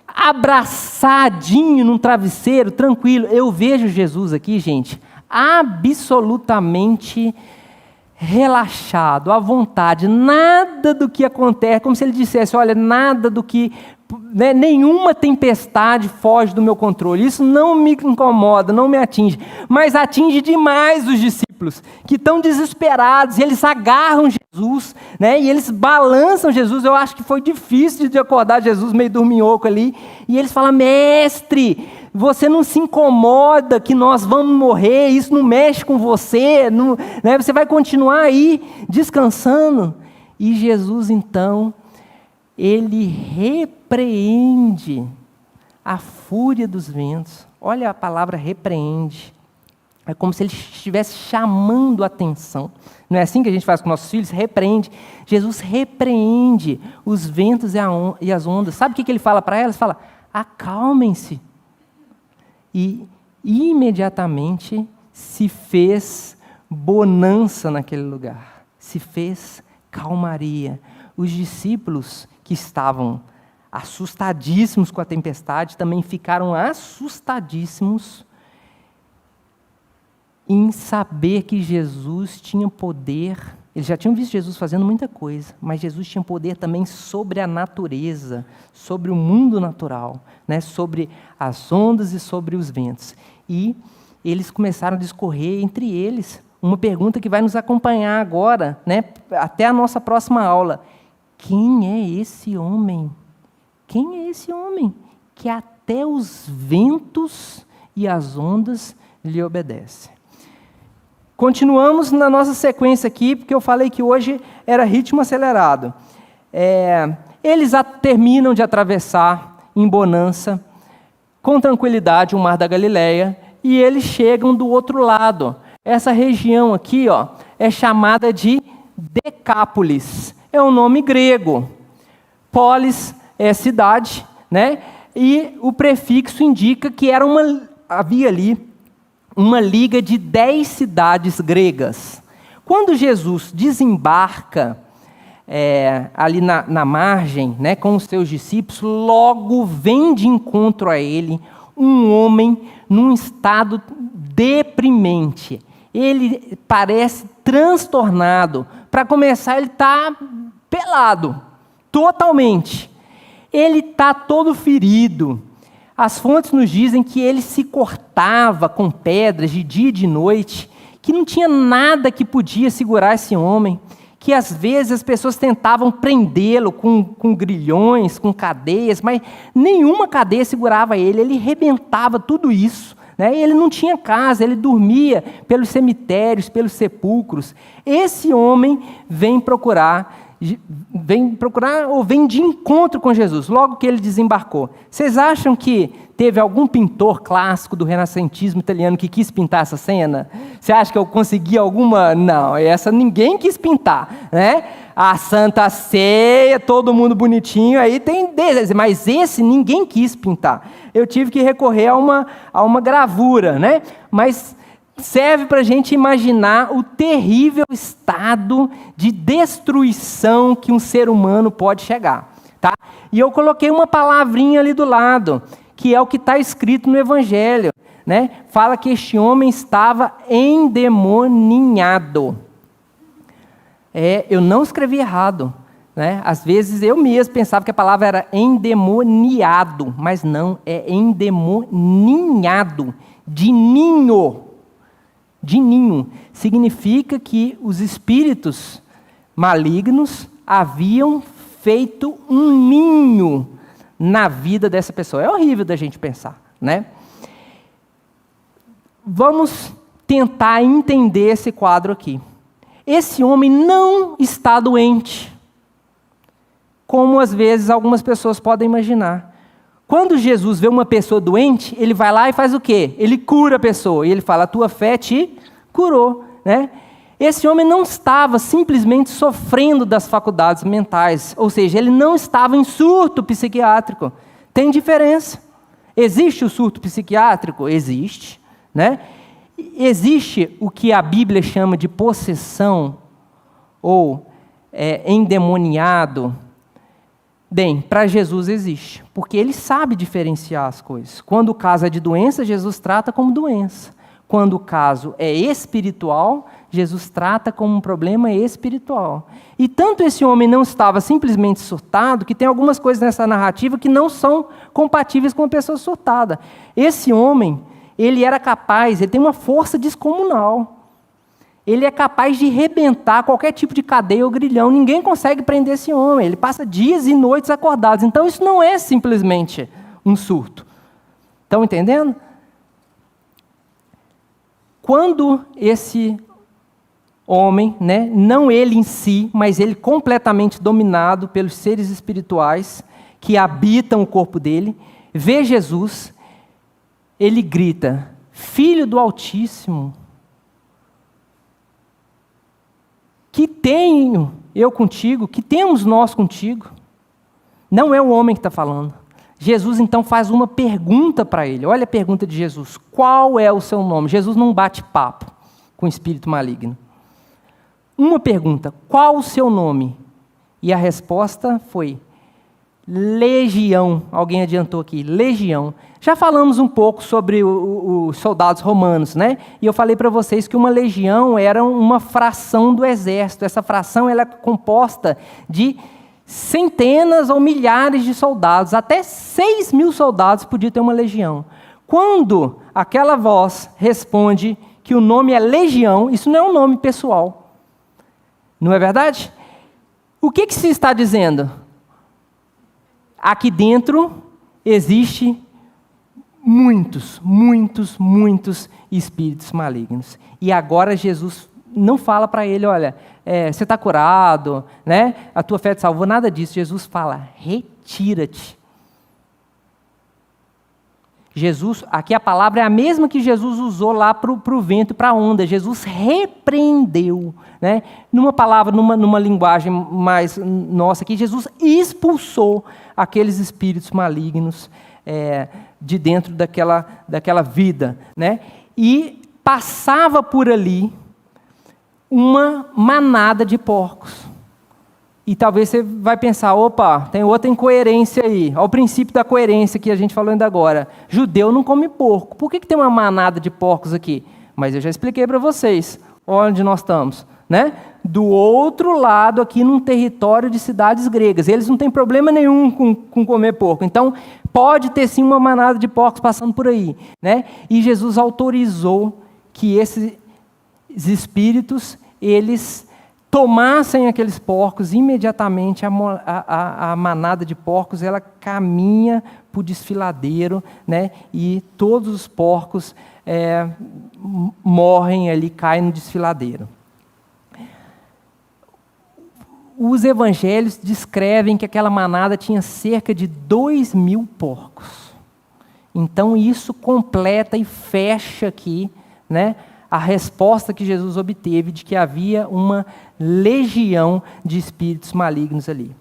Abraçadinho num travesseiro, tranquilo. Eu vejo Jesus aqui, gente, absolutamente relaxado, à vontade, nada do que acontece, como se ele dissesse, olha, nada do que, né, nenhuma tempestade foge do meu controle, isso não me incomoda, não me atinge, mas atinge demais os discípulos, que estão desesperados, e eles agarram Jesus, né, e eles balançam Jesus. Eu acho que foi difícil de acordar Jesus meio dorminhoco ali, e eles falam, mestre, você não se incomoda que nós vamos morrer, isso não mexe com você, não, né, você vai continuar aí descansando. E Jesus, então, ele repreende a fúria dos ventos. Olha a palavra repreende. É como se ele estivesse chamando a atenção. Não é assim que a gente faz com nossos filhos? Repreende. Jesus repreende os ventos e as ondas. Sabe o que ele fala para elas? Fala, acalmem-se. E imediatamente se fez bonança naquele lugar. Se fez calmaria. Os discípulos que estavam assustadíssimos com a tempestade também ficaram assustadíssimos em saber que Jesus tinha poder. Eles já tinham visto Jesus fazendo muita coisa, mas Jesus tinha poder também sobre a natureza, sobre o mundo natural, né? Sobre as ondas e sobre os ventos. E eles começaram a discorrer entre eles uma pergunta que vai nos acompanhar agora, né? Até a nossa próxima aula. Quem é esse homem? Quem é esse homem que até os ventos e as ondas lhe obedecem? Continuamos na nossa sequência aqui, porque eu falei que hoje era ritmo acelerado. Eles terminam de atravessar em bonança, com tranquilidade, o Mar da Galileia, e eles chegam do outro lado. Essa região aqui, ó, é chamada de Decápolis. É um nome grego. Polis é cidade, né? E o prefixo indica que havia ali uma liga de 10 cidades gregas. Quando Jesus desembarca ali na margem, né, com os seus discípulos, logo vem de encontro a ele um homem num estado deprimente. Ele parece transtornado. Para começar, ele está pelado, totalmente. Ele está todo ferido. As fontes nos dizem que ele se cortava com pedras de dia e de noite, que não tinha nada que podia segurar esse homem, que às vezes as pessoas tentavam prendê-lo com grilhões, com cadeias, mas nenhuma cadeia segurava ele, ele rebentava tudo isso. Ele não tinha casa, ele dormia pelos cemitérios, pelos sepulcros. Esse homem vem procurar ou vem de encontro com Jesus, logo que ele desembarcou. Vocês acham que teve algum pintor clássico do renascentismo italiano que quis pintar essa cena? Você acha que eu consegui alguma? Não, essa ninguém quis pintar, né? A Santa Ceia, todo mundo bonitinho, aí tem deles, mas esse ninguém quis pintar. Eu tive que recorrer a uma gravura, né? Mas serve para a gente imaginar o terrível estado de destruição que um ser humano pode chegar. Tá? E eu coloquei uma palavrinha ali do lado, que é o que está escrito no Evangelho. Né? Fala que este homem estava endemoniado. Eu não escrevi errado. Né? Às vezes eu mesmo pensava que a palavra era endemoniado, mas não, é endemoninhado, de ninho. De ninho. Significa que os espíritos malignos haviam feito um ninho na vida dessa pessoa. É horrível da gente pensar, né? Vamos tentar entender esse quadro aqui. Esse homem não está doente, como às vezes algumas pessoas podem imaginar. Quando Jesus vê uma pessoa doente, ele vai lá e faz o quê? Ele cura a pessoa. E ele fala, a tua fé te curou. Né? Esse homem não estava simplesmente sofrendo das faculdades mentais. Ou seja, ele não estava em surto psiquiátrico. Tem diferença. Existe o surto psiquiátrico? Existe. Né? Existe o que a Bíblia chama de possessão ou endemoniado. Bem, para Jesus existe, porque ele sabe diferenciar as coisas. Quando o caso é de doença, Jesus trata como doença. Quando o caso é espiritual, Jesus trata como um problema espiritual. E tanto esse homem não estava simplesmente surtado, que tem algumas coisas nessa narrativa que não são compatíveis com uma pessoa surtada. Esse homem, ele era capaz, ele tem uma força descomunal. Ele é capaz de rebentar qualquer tipo de cadeia ou grilhão. Ninguém consegue prender esse homem. Ele passa dias e noites acordados. Então, isso não é simplesmente um surto. Estão entendendo? Quando esse homem, né, não ele em si, mas ele completamente dominado pelos seres espirituais que habitam o corpo dele, vê Jesus, ele grita, Filho do Altíssimo, que tenho eu contigo, que temos nós contigo. Não é o homem que está falando. Jesus então faz uma pergunta para ele. Olha a pergunta de Jesus. Qual é o seu nome? Jesus não bate papo com o espírito maligno. Uma pergunta. Qual o seu nome? E a resposta foi Legião. Alguém adiantou aqui. Legião. Já falamos um pouco sobre os soldados romanos, né? E eu falei para vocês que uma legião era uma fração do exército. Essa fração ela é composta de centenas ou milhares de soldados. Até 6.000 soldados podia ter uma legião. Quando aquela voz responde que o nome é legião, isso não é um nome pessoal. Não é verdade? O que se está dizendo? Aqui dentro existe muitos espíritos malignos. E agora Jesus não fala para ele, olha, você está curado, né? A tua fé te salvou, nada disso. Jesus fala, retira-te. Jesus, aqui a palavra é a mesma que Jesus usou lá para o vento e para a onda. Jesus repreendeu. Né? Numa palavra, numa linguagem mais nossa aqui, Jesus expulsou aqueles espíritos malignos de dentro daquela vida. Né? E passava por ali uma manada de porcos. E talvez você vai pensar, opa, tem outra incoerência aí. Olha o princípio da coerência que a gente falou ainda agora. Judeu não come porco. Por que tem uma manada de porcos aqui? Mas eu já expliquei para vocês onde nós estamos, né? Do outro lado aqui, num território de cidades gregas. Eles não têm problema nenhum com comer porco. Então, pode ter sim uma manada de porcos passando por aí, né? E Jesus autorizou que esses espíritos, eles tomassem aqueles porcos. Imediatamente a manada de porcos, ela caminha para o desfiladeiro, né? E todos os porcos morrem ali, caem no desfiladeiro. Os evangelhos descrevem que aquela manada tinha cerca de 2.000 porcos. Então isso completa e fecha aqui, né, a resposta que Jesus obteve de que havia uma legião de espíritos malignos ali.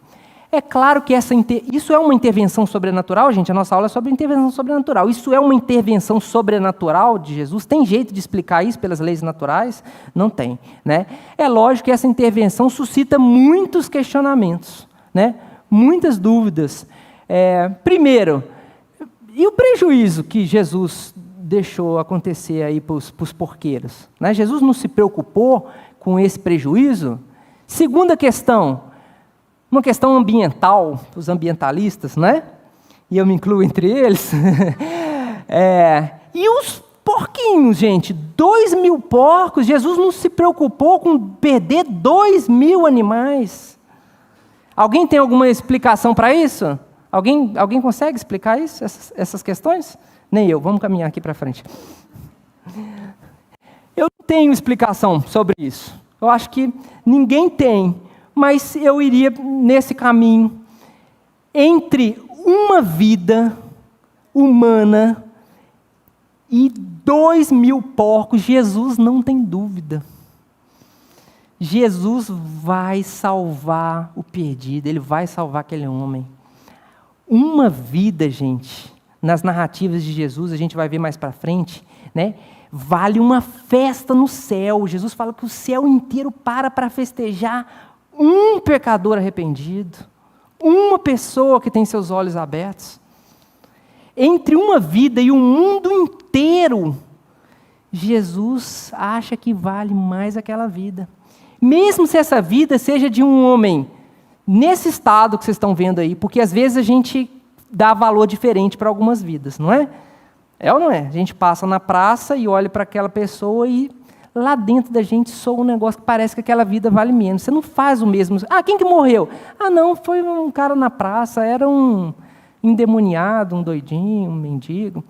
É claro que isso é uma intervenção sobrenatural, gente. A nossa aula é sobre intervenção sobrenatural. Isso é uma intervenção sobrenatural de Jesus? Tem jeito de explicar isso pelas leis naturais? Não tem, né? É lógico que essa intervenção suscita muitos questionamentos, né? Muitas dúvidas. Primeiro, e o prejuízo que Jesus deixou acontecer aí para os porqueiros, né? Jesus não se preocupou com esse prejuízo? Segunda questão, uma questão ambiental, os ambientalistas, né? E eu me incluo entre eles. E os porquinhos, gente, 2.000 porcos, Jesus não se preocupou com perder 2.000 animais. Alguém tem alguma explicação para isso? Alguém consegue explicar isso, essas questões? Nem eu, vamos caminhar aqui para frente. Eu não tenho explicação sobre isso. Eu acho que ninguém tem. Mas eu iria nesse caminho, entre uma vida humana e 2.000 porcos, Jesus não tem dúvida. Jesus vai salvar o perdido, Ele vai salvar aquele homem. Uma vida, gente, nas narrativas de Jesus, a gente vai ver mais para frente, né? Vale uma festa no céu. Jesus fala que o céu inteiro para festejar um pecador arrependido, uma pessoa que tem seus olhos abertos. Entre uma vida e o mundo inteiro, Jesus acha que vale mais aquela vida. Mesmo se essa vida seja de um homem nesse estado que vocês estão vendo aí, porque às vezes a gente dá valor diferente para algumas vidas, não é? É ou não é? A gente passa na praça e olha para aquela pessoa e lá dentro da gente soa um negócio que parece que aquela vida vale menos. Você não faz o mesmo. Quem que morreu? Não, foi um cara na praça, era um endemoniado, um doidinho, um mendigo.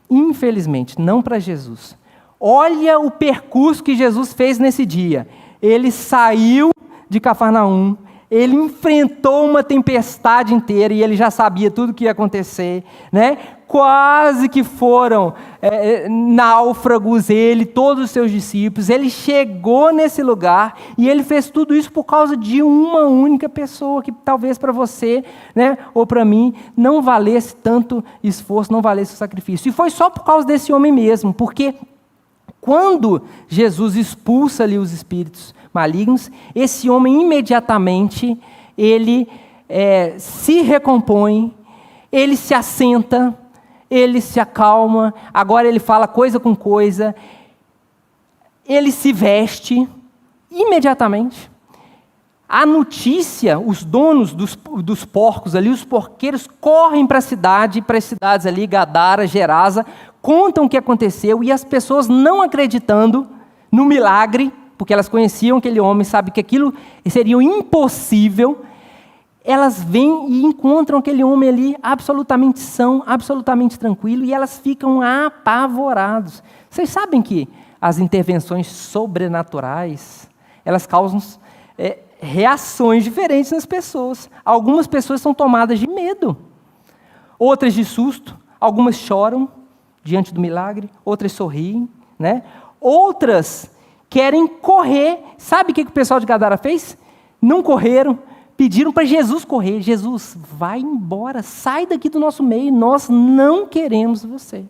Infelizmente, não para Jesus. Olha o percurso que Jesus fez nesse dia. Ele saiu de Cafarnaum, ele enfrentou uma tempestade inteira e ele já sabia tudo o que ia acontecer, né? Quase que foram náufragos ele, todos os seus discípulos. Ele chegou nesse lugar e ele fez tudo isso por causa de uma única pessoa, que talvez para você, né, ou para mim, não valesse tanto esforço, não valesse o sacrifício. E foi só por causa desse homem mesmo, porque quando Jesus expulsa ali os espíritos malignos, esse homem imediatamente, ele se recompõe, ele se assenta, ele se acalma, agora ele fala coisa com coisa, ele se veste imediatamente. A notícia, os donos dos porcos ali, os porqueiros, correm para a cidade, para as cidades ali, Gadara, Gerasa, contam o que aconteceu, e as pessoas não acreditando no milagre, porque elas conheciam aquele homem, sabem que aquilo seria impossível, elas vêm e encontram aquele homem ali absolutamente são, absolutamente tranquilo, e elas ficam apavorados. Vocês sabem que as intervenções sobrenaturais, elas causam reações diferentes nas pessoas. Algumas pessoas são tomadas de medo, outras de susto, algumas choram diante do milagre, outras sorriem, né? Outras querem correr. Sabe o que o pessoal de Gadara fez? Não correram, pediram para Jesus correr. Jesus, vai embora, sai daqui do nosso meio, nós não queremos você.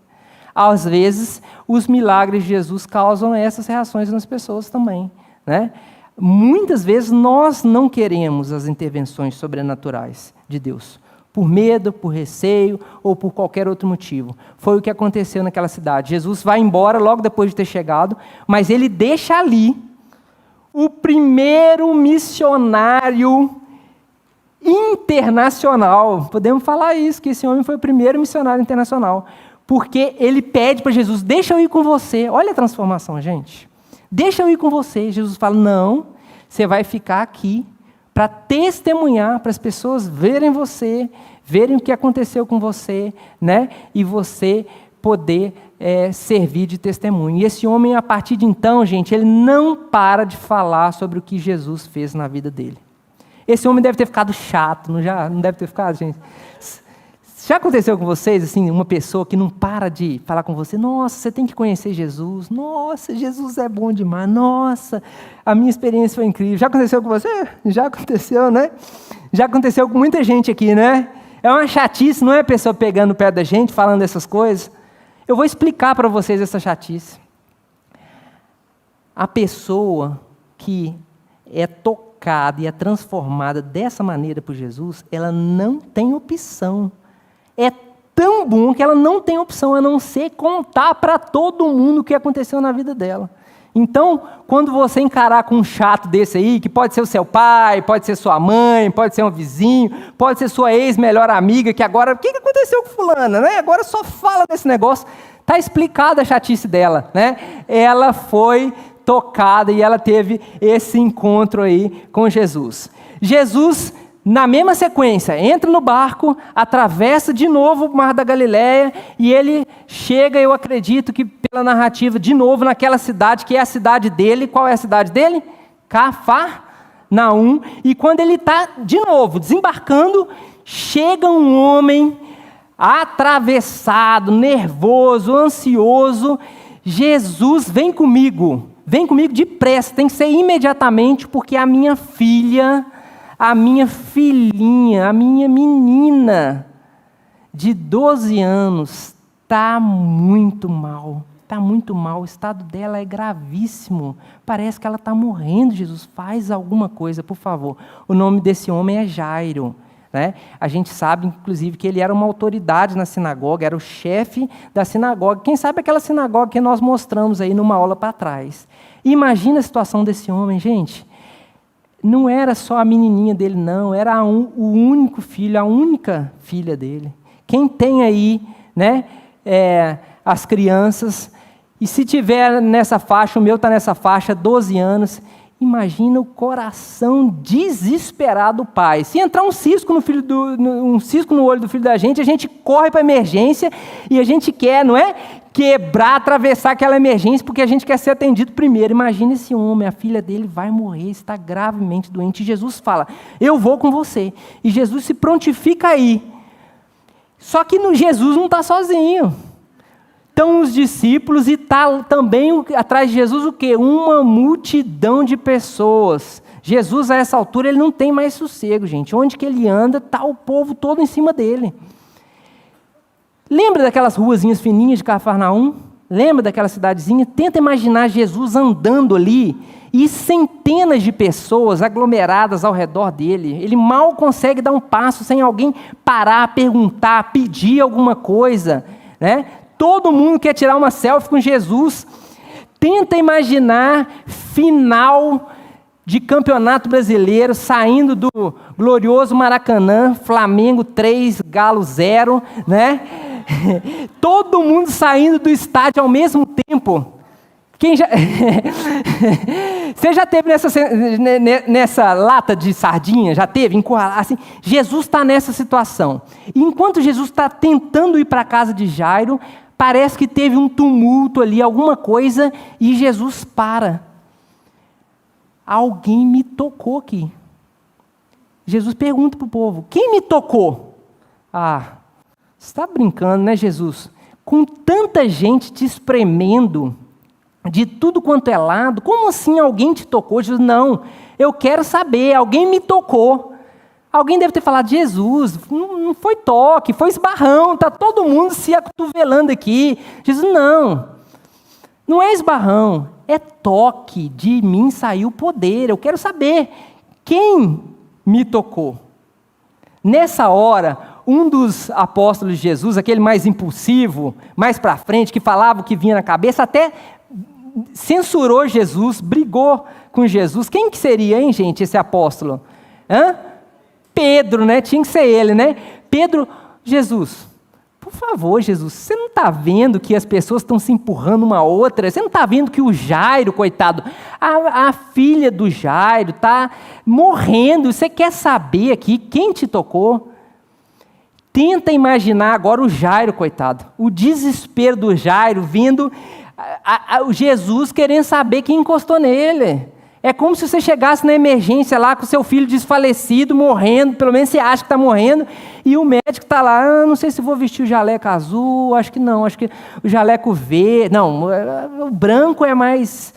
Às vezes, os milagres de Jesus causam essas reações nas pessoas também, né? Muitas vezes nós não queremos as intervenções sobrenaturais de Deus, por medo, por receio ou por qualquer outro motivo. Foi o que aconteceu naquela cidade. Jesus vai embora logo depois de ter chegado, mas ele deixa ali o primeiro missionário internacional. Podemos falar isso, que esse homem foi o primeiro missionário internacional, porque ele pede para Jesus: deixa eu ir com você. Olha a transformação, gente. Deixa eu ir com você. Jesus fala: não, você vai ficar aqui para testemunhar, para as pessoas verem você, verem o que aconteceu com você, né? E você poder servir de testemunho. E esse homem, a partir de então, gente, ele não para de falar sobre o que Jesus fez na vida dele. Esse homem deve ter ficado chato, não deve ter ficado, gente? Já aconteceu com vocês, assim, uma pessoa que não para de falar com você: nossa, você tem que conhecer Jesus, nossa, Jesus é bom demais, nossa, a minha experiência foi incrível. Já aconteceu com você? Já aconteceu, né? Já aconteceu com muita gente aqui, né? É uma chatice, não é a pessoa pegando o pé da gente, falando essas coisas. Eu vou explicar para vocês essa chatice. A pessoa que é tocada e é transformada dessa maneira por Jesus, ela não tem opção. É tão bom que ela não tem opção a não ser contar para todo mundo o que aconteceu na vida dela. Então, quando você encarar com um chato desse aí, que pode ser o seu pai, pode ser sua mãe, pode ser um vizinho, pode ser sua ex-melhor amiga, que agora, o que aconteceu com fulana, né? Agora só fala desse negócio. Está explicada a chatice dela, né? Ela foi tocada e ela teve esse encontro aí com Jesus. Jesus, na mesma sequência, entra no barco, atravessa de novo o Mar da Galileia e ele chega, eu acredito que pela narrativa, de novo naquela cidade, que é a cidade dele. Qual é a cidade dele? Cafarnaum. E quando ele está, de novo, desembarcando, chega um homem atravessado, nervoso, ansioso. Jesus, vem comigo depressa, tem que ser imediatamente, porque a minha filha, a minha filhinha, a minha menina de 12 anos está muito mal, o estado dela é gravíssimo, parece que ela está morrendo. Jesus, faz alguma coisa, por favor. O nome desse homem é Jairo, né? A gente sabe, inclusive, que ele era uma autoridade na sinagoga, era o chefe da sinagoga. Quem sabe aquela sinagoga que nós mostramos aí numa aula para trás. Imagina a situação desse homem, gente. Não era só a menininha dele, não. Era o único filho, a única filha dele. Quem tem aí, né, as crianças, e se tiver nessa faixa, o meu está nessa faixa, 12 anos... Imagina o coração desesperado do pai. Se entrar um cisco no olho do filho da gente, a gente corre para a emergência e a gente quer, não é? Quebrar, atravessar aquela emergência, porque a gente quer ser atendido primeiro. Imagina esse homem, a filha dele vai morrer, está gravemente doente. E Jesus fala: eu vou com você. E Jesus se prontifica aí. Só que Jesus não está sozinho. Estão os discípulos e está também atrás de Jesus o quê? Uma multidão de pessoas. Jesus, a essa altura, ele não tem mais sossego, gente. Onde que ele anda, está o povo todo em cima dele. Lembra daquelas ruazinhas fininhas de Cafarnaum? Lembra daquela cidadezinha? Tenta imaginar Jesus andando ali e centenas de pessoas aglomeradas ao redor dele. Ele mal consegue dar um passo sem alguém parar, perguntar, pedir alguma coisa, né? Todo mundo quer tirar uma selfie com Jesus. Tenta imaginar final de campeonato brasileiro, saindo do glorioso Maracanã, Flamengo 3, Galo 0, né? Todo mundo saindo do estádio ao mesmo tempo. Quem já... Você já teve nessa lata de sardinha? Já teve? Assim, Jesus está nessa situação. E enquanto Jesus está tentando ir para a casa de Jairo, parece que teve um tumulto ali, alguma coisa, e Jesus para. Alguém me tocou aqui. Jesus pergunta para o povo: quem me tocou? Você está brincando, né, Jesus? Com tanta gente te espremendo de tudo quanto é lado, como assim alguém te tocou? Jesus: não, eu quero saber, alguém me tocou. Alguém deve ter falado: Jesus, não foi toque, foi esbarrão, está todo mundo se acotovelando aqui. Jesus: não é esbarrão, é toque, de mim saiu poder, eu quero saber quem me tocou. Nessa hora, um dos apóstolos de Jesus, aquele mais impulsivo, mais para frente, que falava o que vinha na cabeça, até censurou Jesus, brigou com Jesus. Quem que seria, hein, gente, esse apóstolo? Pedro, né? Tinha que ser ele, né? Pedro, Jesus, por favor, Jesus, você não está vendo que as pessoas estão se empurrando uma a outra? Você não está vendo que o Jairo, coitado, a filha do Jairo está morrendo? Você quer saber aqui quem te tocou? Tenta imaginar agora o Jairo, coitado, o desespero do Jairo, vendo o Jesus querendo saber quem encostou nele. É como se você chegasse na emergência lá com o seu filho desfalecido, morrendo, pelo menos você acha que está morrendo, e o médico está lá, não sei se vou vestir o jaleco azul, acho que não, acho que o jaleco verde, não, o branco é mais,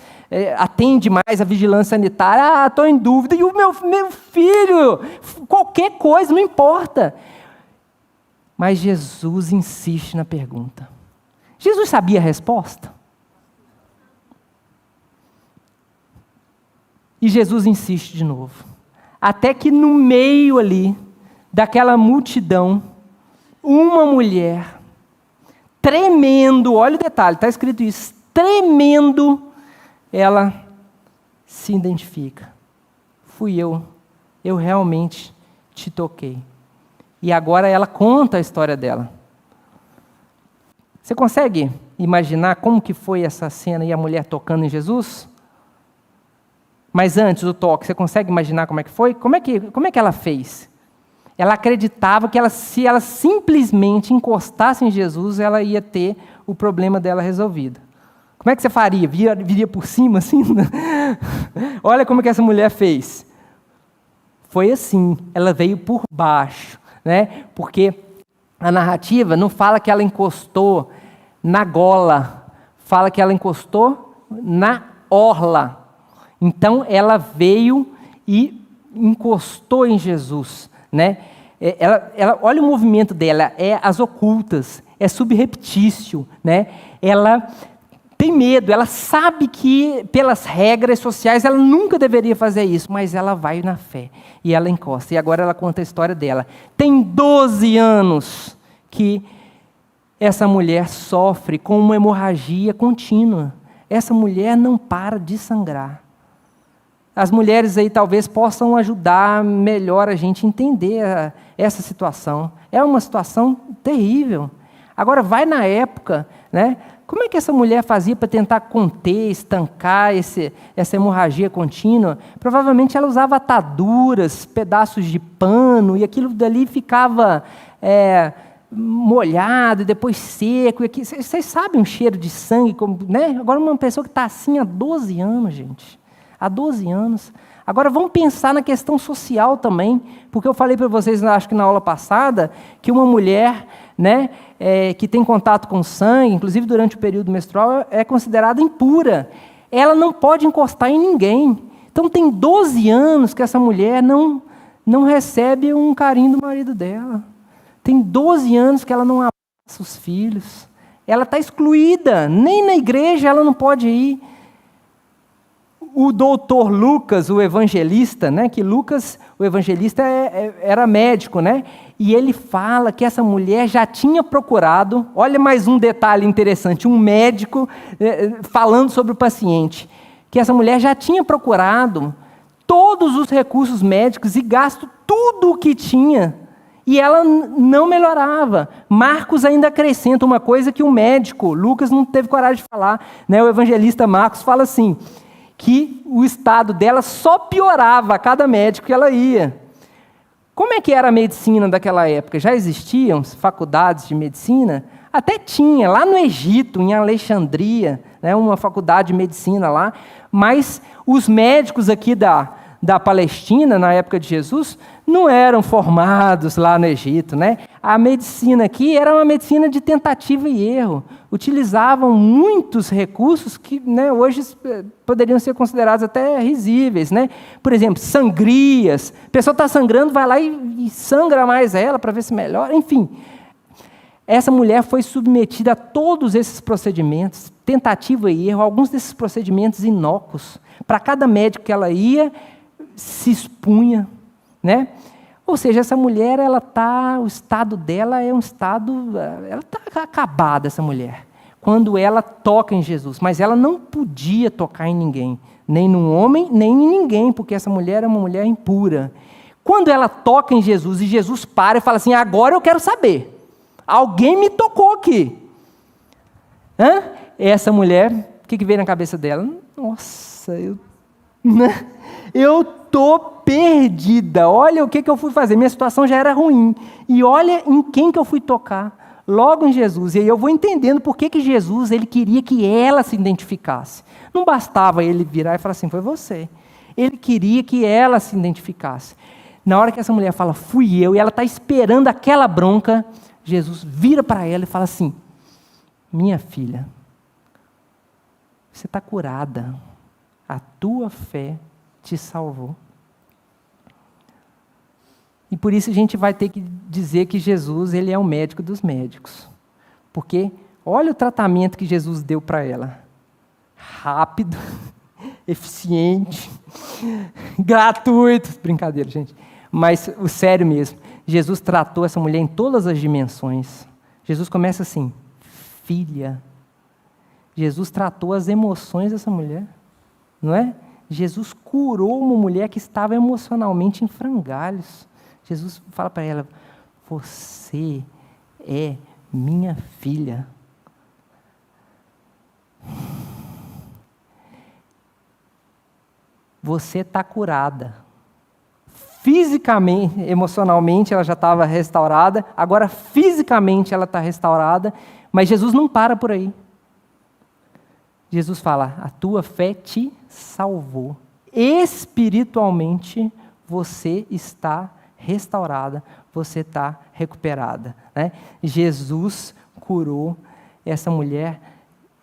atende mais a vigilância sanitária, estou em dúvida, e o meu filho, qualquer coisa, não importa. Mas Jesus insiste na pergunta. Jesus sabia a resposta? E Jesus insiste de novo. Até que no meio ali, daquela multidão, uma mulher, tremendo, olha o detalhe, está escrito isso, tremendo, ela se identifica. Fui eu realmente te toquei. E agora ela conta a história dela. Você consegue imaginar como que foi essa cena e a mulher tocando em Jesus? Mas antes do toque, você consegue imaginar como é que foi? Como é que ela fez? Ela acreditava que se ela simplesmente encostasse em Jesus, ela ia ter o problema dela resolvido. Como é que você faria? Viria por cima assim? Olha como que essa mulher fez. Foi assim, ela veio por baixo, né? Porque a narrativa não fala que ela encostou na gola, fala que ela encostou na orla. Então, ela veio e encostou em Jesus, né? Olha o movimento dela, é às ocultas, é subreptício, né? Ela tem medo, ela sabe que pelas regras sociais ela nunca deveria fazer isso, mas ela vai na fé e ela encosta. E agora ela conta a história dela. Tem 12 anos que essa mulher sofre com uma hemorragia contínua. Essa mulher não para de sangrar. As mulheres aí talvez possam ajudar melhor a gente a entender essa situação. É uma situação terrível. Agora, vai na época, né? Como é que essa mulher fazia para tentar conter, estancar essa hemorragia contínua? Provavelmente ela usava ataduras, pedaços de pano, e aquilo dali ficava molhado, depois seco. E vocês sabem o cheiro de sangue, né? Agora, uma pessoa que está assim há 12 anos, gente. Há 12 anos. Agora vamos pensar na questão social também, porque eu falei para vocês, acho que na aula passada, que uma mulher, né, que tem contato com sangue, inclusive durante o período menstrual, é considerada impura. Ela não pode encostar em ninguém. Então tem 12 anos que essa mulher não recebe um carinho do marido dela. Tem 12 anos que ela não abraça os filhos. Ela está excluída, nem na igreja ela não pode ir. O doutor Lucas, o evangelista, né, que Lucas, o evangelista, era médico, né, e ele fala que essa mulher já tinha procurado, olha mais um detalhe interessante, um médico falando sobre o paciente, que essa mulher já tinha procurado todos os recursos médicos e gasto tudo o que tinha, e ela não melhorava. Marcos ainda acrescenta uma coisa que o médico, Lucas, não teve coragem de falar, né, o evangelista Marcos fala assim, que o estado dela só piorava a cada médico que ela ia. Como é que era a medicina daquela época? Já existiam faculdades de medicina? Até tinha, lá no Egito, em Alexandria, né, uma faculdade de medicina lá, mas os médicos aqui da Palestina, na época de Jesus, não eram formados lá no Egito, né? A medicina aqui era uma medicina de tentativa e erro. Utilizavam muitos recursos que, né, hoje poderiam ser considerados até risíveis, né? Por exemplo, sangrias. A pessoa está sangrando, vai lá e sangra mais ela para ver se melhora. Enfim, essa mulher foi submetida a todos esses procedimentos, tentativa e erro, alguns desses procedimentos inócuos. Para cada médico que ela ia, se expunha, né? Ou seja, essa mulher, o estado dela é um estado, ela está acabada, essa mulher, quando ela toca em Jesus. Mas ela não podia tocar em ninguém, nem num homem, nem em ninguém, porque essa mulher é uma mulher impura. Quando ela toca em Jesus, e Jesus para e fala assim, agora eu quero saber, alguém me tocou aqui. Essa mulher, o que veio na cabeça dela? Nossa, eu estou perdida, olha o que eu fui fazer, minha situação já era ruim, e olha em quem que eu fui tocar, logo em Jesus, e aí eu vou entendendo por que Jesus ele queria que ela se identificasse. Não bastava ele virar e falar assim, foi você, ele queria que ela se identificasse. Na hora que essa mulher fala, fui eu, e ela está esperando aquela bronca, Jesus vira para ela e fala assim, minha filha, você está curada, a tua fé te salvou. E por isso a gente vai ter que dizer que Jesus ele é o médico dos médicos. Porque olha o tratamento que Jesus deu para ela. Rápido, eficiente, gratuito. Brincadeira, gente. Mas o sério mesmo. Jesus tratou essa mulher em todas as dimensões. Jesus começa assim, filha. Jesus tratou as emoções dessa mulher. Não é? Jesus curou uma mulher que estava emocionalmente em frangalhos. Jesus fala para ela, você é minha filha. Você está curada. Fisicamente, emocionalmente ela já estava restaurada, agora fisicamente ela está restaurada, mas Jesus não para por aí. Jesus fala, a tua fé te salvou. Espiritualmente você está restaurada, você está recuperada. Né? Jesus curou essa mulher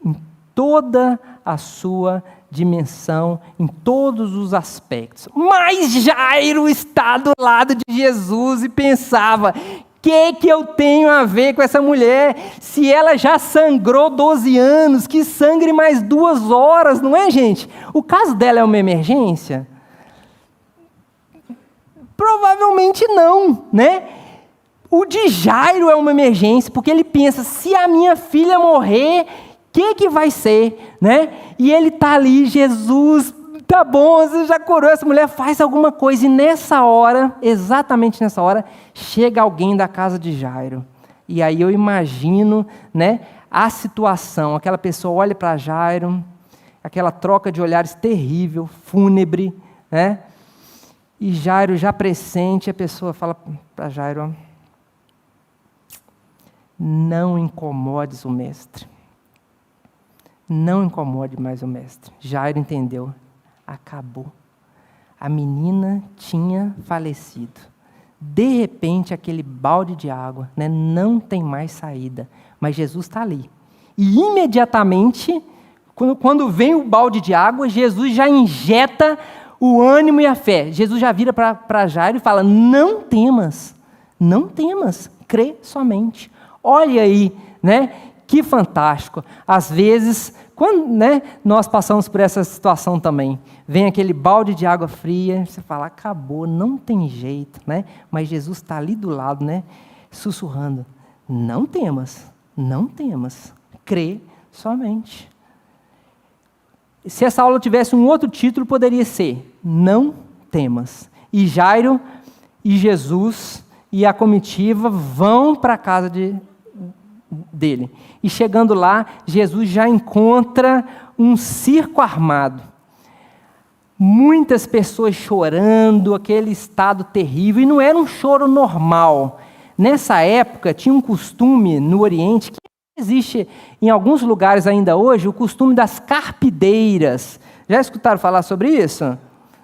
em toda a sua dimensão, em todos os aspectos. Mas Jairo está do lado de Jesus e pensava, que eu tenho a ver com essa mulher? Se ela já sangrou 12 anos, que sangre mais 2 horas, não é, gente? O caso dela é uma emergência? Provavelmente não, né? O de Jairo é uma emergência, porque ele pensa, se a minha filha morrer, o que vai ser, né? E ele está ali, Jesus, tá bom, você já curou essa mulher, faz alguma coisa. E nessa hora, exatamente nessa hora, chega alguém da casa de Jairo. E aí eu imagino, né, a situação, aquela pessoa olha para Jairo, aquela troca de olhares terrível, fúnebre, né? E Jairo já pressente, a pessoa fala para Jairo, não incomodes o mestre. Não incomode mais o mestre. Jairo entendeu. Acabou. A menina tinha falecido. De repente, aquele balde de água, né, não tem mais saída. Mas Jesus está ali. E imediatamente, quando vem o balde de água, Jesus já injeta o ânimo e a fé. Jesus já vira para Jairo e fala, não temas, crê somente. Olha aí, né? Que fantástico. Às vezes, quando, né, nós passamos por essa situação também, vem aquele balde de água fria, você fala, acabou, não tem jeito, né? Mas Jesus está ali do lado, né, sussurrando, não temas, crê somente. Se essa aula tivesse um outro título, poderia ser, não temas. E Jairo e Jesus e a comitiva vão para a casa dele. E chegando lá, Jesus já encontra um circo armado. Muitas pessoas chorando, aquele estado terrível, e não era um choro normal. Nessa época, tinha um costume no Oriente, que existe em alguns lugares ainda hoje, o costume das carpideiras. Já escutaram falar sobre isso?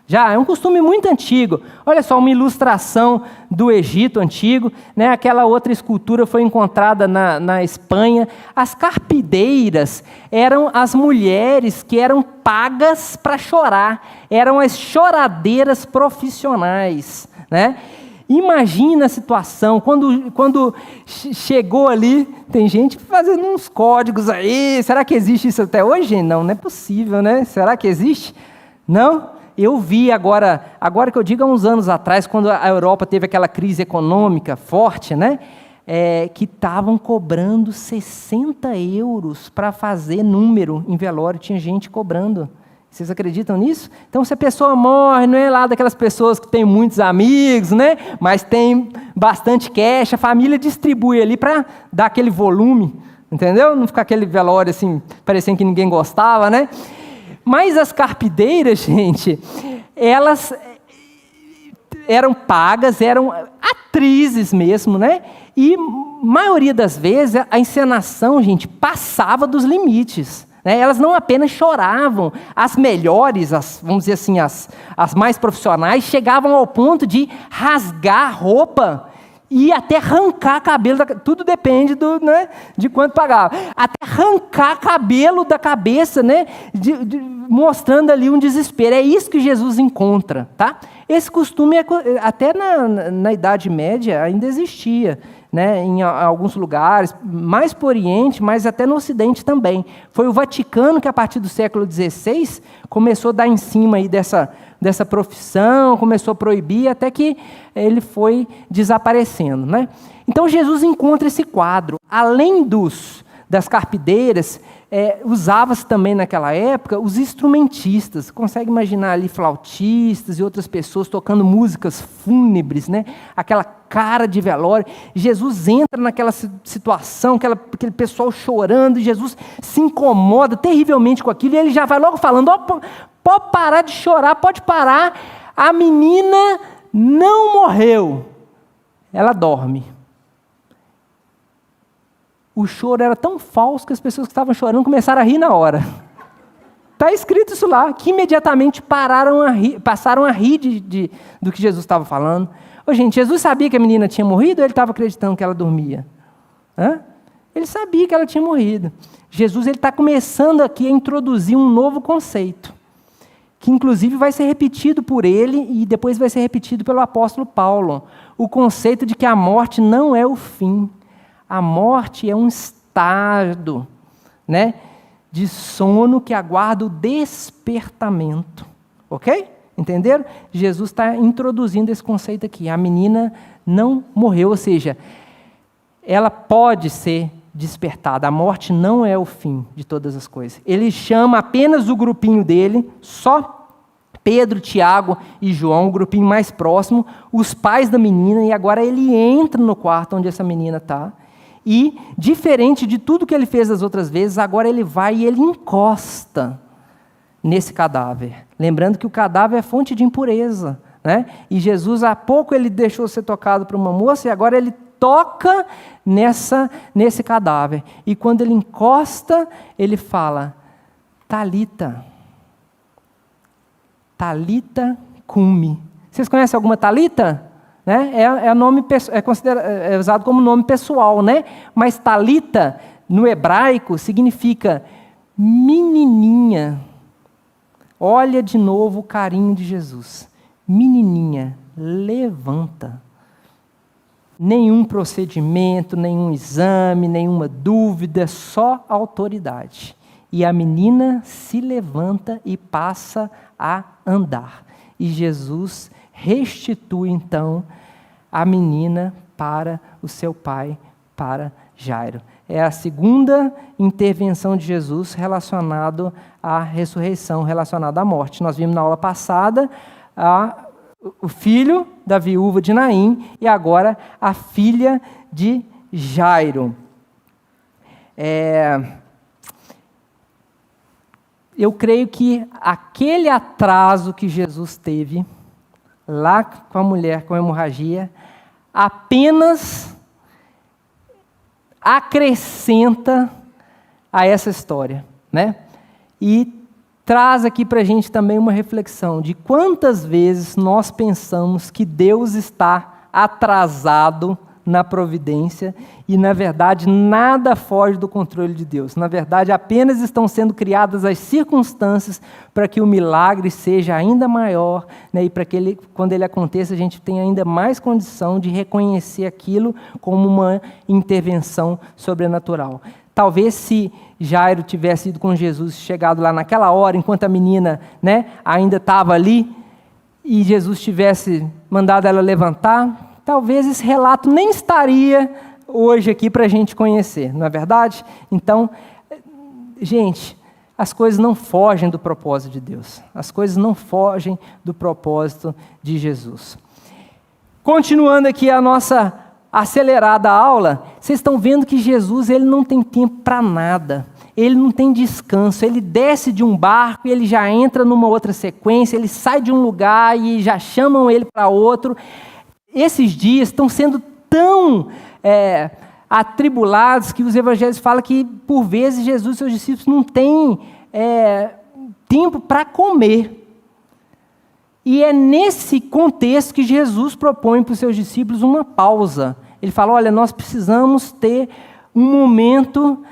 Já, é um costume muito antigo. Olha só, uma ilustração do Egito antigo, né? Aquela outra escultura foi encontrada na Espanha. As carpideiras eram as mulheres que eram pagas para chorar. Eram as choradeiras profissionais, né? Imagina a situação, quando chegou ali, tem gente fazendo uns códigos aí, será que existe isso até hoje? Não, não é possível, né? Será que existe? Não? Eu vi agora que eu digo há uns anos atrás, quando a Europa teve aquela crise econômica forte, né? Que estavam cobrando 60 euros para fazer número em velório, tinha gente cobrando. Vocês acreditam nisso? Então, se a pessoa morre, não é lá daquelas pessoas que têm muitos amigos, né? Mas tem bastante cash, a família distribui ali para dar aquele volume, entendeu? Não ficar aquele velório assim, parecendo que ninguém gostava, né? Mas as carpideiras, gente, elas eram pagas, eram atrizes mesmo, né? E, maioria das vezes, a encenação, gente, passava dos limites. Né? Elas não apenas choravam, as melhores, vamos dizer assim, as mais profissionais, chegavam ao ponto de rasgar a roupa e até arrancar cabelo, tudo depende né, de quanto pagava, até arrancar cabelo da cabeça, né, mostrando ali um desespero. É isso que Jesus encontra. Tá? Esse costume, até na Idade Média, ainda existia. Né, em alguns lugares, mais para o Oriente, mas até no Ocidente também. Foi o Vaticano que, a partir do século XVI, começou a dar em cima aí dessa profissão, começou a proibir, até que ele foi desaparecendo. Né? Então, Jesus encontra esse quadro. Além das carpideiras, usava-se também naquela época os instrumentistas. Você consegue imaginar ali flautistas e outras pessoas tocando músicas fúnebres, né? Aquela cara de velório. Jesus entra naquela situação, aquele pessoal chorando, e Jesus se incomoda terrivelmente com aquilo, e ele já vai logo falando, pode parar de chorar, pode parar, a menina não morreu, ela dorme. O choro era tão falso que as pessoas que estavam chorando começaram a rir na hora. Está escrito isso lá, que imediatamente passaram a rir do que Jesus estava falando. Ô, gente, Jesus sabia que a menina tinha morrido ou ele estava acreditando que ela dormia? Ele sabia que ela tinha morrido. Jesus está começando aqui a introduzir um novo conceito, que inclusive vai ser repetido por ele e depois vai ser repetido pelo apóstolo Paulo. O conceito de que a morte não é o fim. A morte é um estado, né, de sono que aguarda o despertamento. Ok? Entenderam? Jesus está introduzindo esse conceito aqui. A menina não morreu, ou seja, ela pode ser despertada. A morte não é o fim de todas as coisas. Ele chama apenas o grupinho dele, só Pedro, Tiago e João, o grupinho mais próximo, os pais da menina, e agora ele entra no quarto onde essa menina está. E, diferente de tudo que ele fez as outras vezes, agora ele vai e ele encosta nesse cadáver. Lembrando que o cadáver é fonte de impureza. Né? E Jesus, há pouco, ele deixou ser tocado por uma moça, e agora ele toca nesse cadáver. E quando ele encosta, ele fala, Talita, Talita cumi. Vocês conhecem alguma Talita? Né? É usado como nome pessoal, né? Mas Talita, no hebraico, significa menininha. Olha de novo o carinho de Jesus. Menininha, levanta. Nenhum procedimento, nenhum exame, nenhuma dúvida, só autoridade. E a menina se levanta e passa a andar. E Jesus restitui, então, a menina para o seu pai, para Jairo. É a segunda intervenção de Jesus relacionada à ressurreição, relacionada à morte. Nós vimos na aula passada o filho da viúva de Naim e agora a filha de Jairo. Eu creio que aquele atraso que Jesus teve lá com a mulher com hemorragia apenas acrescenta a essa história, né? E traz aqui para a gente também uma reflexão de quantas vezes nós pensamos que Deus está atrasado na providência e, na verdade, nada foge do controle de Deus. Na verdade, apenas estão sendo criadas as circunstâncias para que o milagre seja ainda maior, né? E para que quando ele aconteça, a gente tenha ainda mais condição de reconhecer aquilo como uma intervenção sobrenatural. Talvez se Jairo tivesse ido com Jesus, chegado lá naquela hora, enquanto a menina, né, ainda estava ali, e Jesus tivesse mandado ela levantar, talvez esse relato nem estaria hoje aqui para a gente conhecer, não é verdade? Então, gente, as coisas não fogem do propósito de Deus. As coisas não fogem do propósito de Jesus. Continuando aqui a nossa acelerada aula, vocês estão vendo que Jesus ele não tem tempo para nada. Ele não tem descanso, ele desce de um barco e ele já entra numa outra sequência, ele sai de um lugar e já chamam ele para outro. Esses dias estão sendo tão atribulados que os evangelhos falam que, por vezes, Jesus e seus discípulos não têm tempo para comer. E é nesse contexto que Jesus propõe para os seus discípulos uma pausa. Ele fala, olha, nós precisamos ter um momento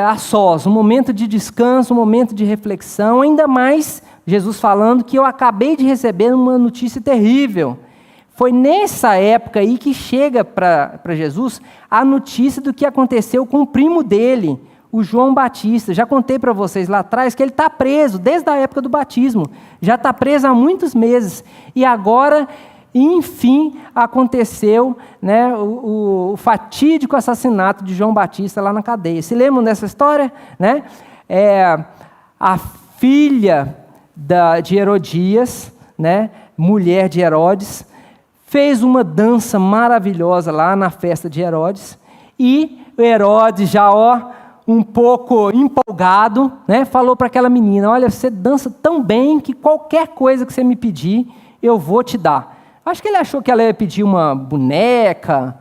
a sós, um momento de descanso, um momento de reflexão, ainda mais Jesus falando que eu acabei de receber uma notícia terrível. Foi nessa época aí que chega para Jesus a notícia do que aconteceu com o primo dele, o João Batista. Já contei para vocês lá atrás que ele está preso desde a época do batismo. Já está preso há muitos meses. E agora, enfim, aconteceu, né, o fatídico assassinato de João Batista lá na cadeia. Se lembram dessa história? Né? A filha de Herodias, né, mulher de Herodes, fez uma dança maravilhosa lá na festa de Herodes, e Herodes já um pouco empolgado, né, falou para aquela menina, olha, você dança tão bem que qualquer coisa que você me pedir, eu vou te dar. Acho que ele achou que ela ia pedir uma boneca,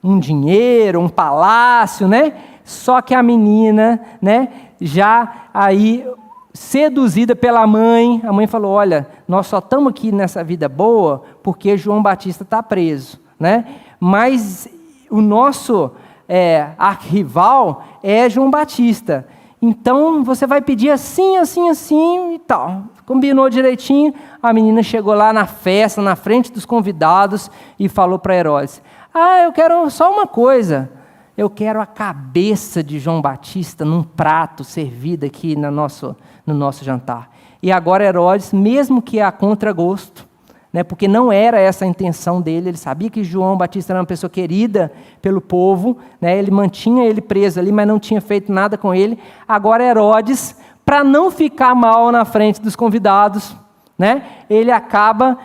um dinheiro, um palácio, né? Só que a menina, né, já aí seduzida pela mãe, a mãe falou, olha, nós só estamos aqui nessa vida boa porque João Batista está preso, né? Mas o nosso arquival é João Batista, então você vai pedir assim, assim, assim e tal. Combinou direitinho, a menina chegou lá na festa, na frente dos convidados e falou para Herodes, eu quero só uma coisa, eu quero a cabeça de João Batista num prato servido aqui no nosso jantar. E agora Herodes, mesmo que a contragosto, né, porque não era essa a intenção dele, ele sabia que João Batista era uma pessoa querida pelo povo, né, ele mantinha ele preso ali, mas não tinha feito nada com ele. Agora Herodes, para não ficar mal na frente dos convidados, né, ele acaba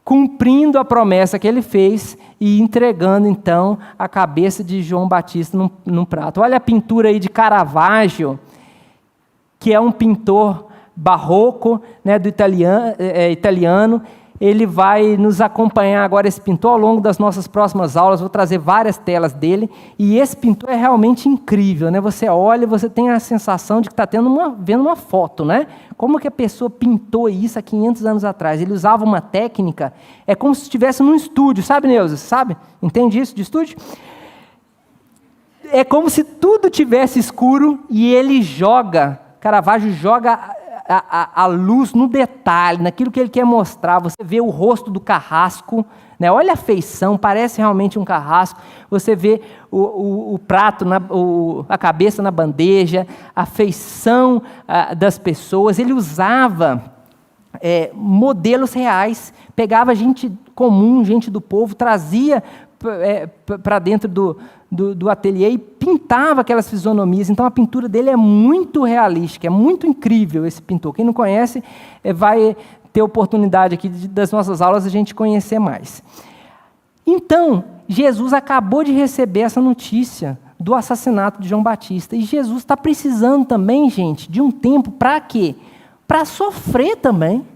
cumprindo a promessa que ele fez e entregando, então, a cabeça de João Batista num prato. Olha a pintura aí de Caravaggio, que é um pintor barroco, né, do italiano. Ele vai nos acompanhar agora, esse pintor, ao longo das nossas próximas aulas. Vou trazer várias telas dele. E esse pintor é realmente incrível, né? Você olha e você tem a sensação de que está vendo uma foto, né? Como que a pessoa pintou isso há 500 anos atrás? Ele usava uma técnica, é como se estivesse num estúdio, sabe, Neuza? Sabe? Entende isso de estúdio? É como se tudo tivesse escuro e ele Caravaggio joga a luz no detalhe, naquilo que ele quer mostrar. Você vê o rosto do carrasco, né? Olha a feição, parece realmente um carrasco. Você vê o prato, a cabeça na bandeja, a feição das pessoas. Ele usava modelos reais, pegava gente comum, gente do povo, trazia para dentro do ateliê e pintava aquelas fisionomias. Então a pintura dele é muito realística, é muito incrível esse pintor. Quem não conhece vai ter oportunidade aqui das nossas aulas a gente conhecer mais. Então, Jesus acabou de receber essa notícia do assassinato de João Batista, e Jesus está precisando também, gente, de um tempo para quê? Para sofrer também.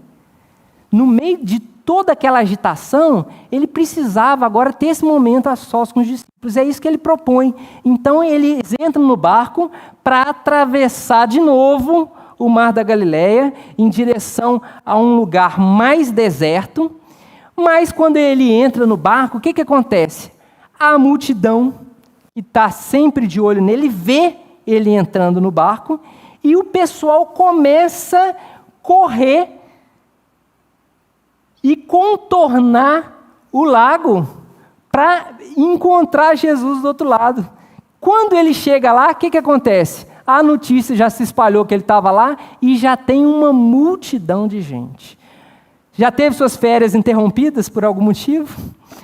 No meio de toda aquela agitação, ele precisava agora ter esse momento a sós com os discípulos. É isso que ele propõe. Então, eles entram no barco para atravessar de novo o Mar da Galileia, em direção a um lugar mais deserto. Mas, quando ele entra no barco, o que acontece? A multidão, que está sempre de olho nele, vê ele entrando no barco, e o pessoal começa a correr e contornar o lago para encontrar Jesus do outro lado. Quando ele chega lá, o que acontece? A notícia já se espalhou que ele estava lá e já tem uma multidão de gente. Já teve suas férias interrompidas por algum motivo?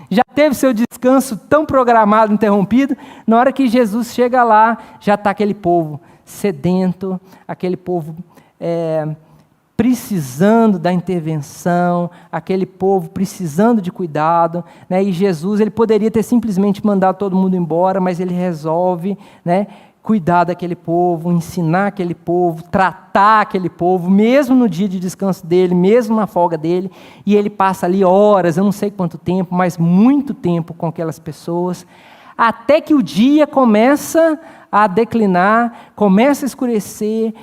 Já teve seu descanso tão programado interrompido? Na hora que Jesus chega lá, já está aquele povo sedento, aquele povo precisando da intervenção, aquele povo precisando de cuidado, né? E Jesus, ele poderia ter simplesmente mandado todo mundo embora, mas ele resolve, né, cuidar daquele povo, ensinar aquele povo, tratar aquele povo, mesmo no dia de descanso dele, mesmo na folga dele, e ele passa ali horas, eu não sei quanto tempo, mas muito tempo com aquelas pessoas, até que o dia começa a declinar, começa a escurecer.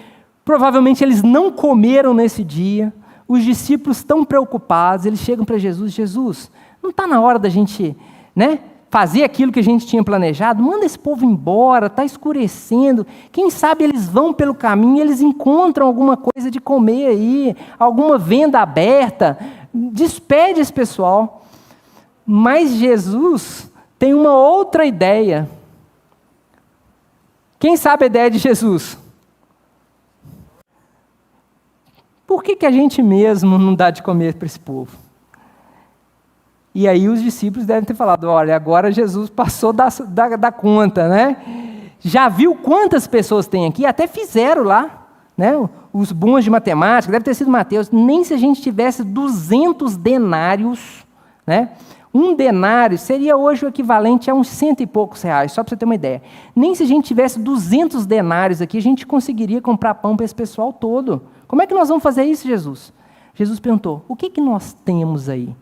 Provavelmente eles não comeram nesse dia, os discípulos estão preocupados, eles chegam para Jesus: Jesus, não está na hora da gente, né, fazer aquilo que a gente tinha planejado? Manda esse povo embora, está escurecendo, quem sabe eles vão pelo caminho e eles encontram alguma coisa de comer aí, alguma venda aberta, despede esse pessoal. Mas Jesus tem uma outra ideia. Quem sabe a ideia de Jesus? Por que a gente mesmo não dá de comer para esse povo? E aí os discípulos devem ter falado: olha, agora Jesus passou da conta, né? Já viu quantas pessoas tem aqui? Até fizeram lá, né? Os bons de matemática, deve ter sido Mateus. Nem se a gente tivesse 200 denários, né? Um denário seria hoje o equivalente a uns 100 e poucos reais, só para você ter uma ideia. Nem se a gente tivesse 200 denários aqui, a gente conseguiria comprar pão para esse pessoal todo. Como é que nós vamos fazer isso, Jesus? Jesus perguntou: o que nós temos aí?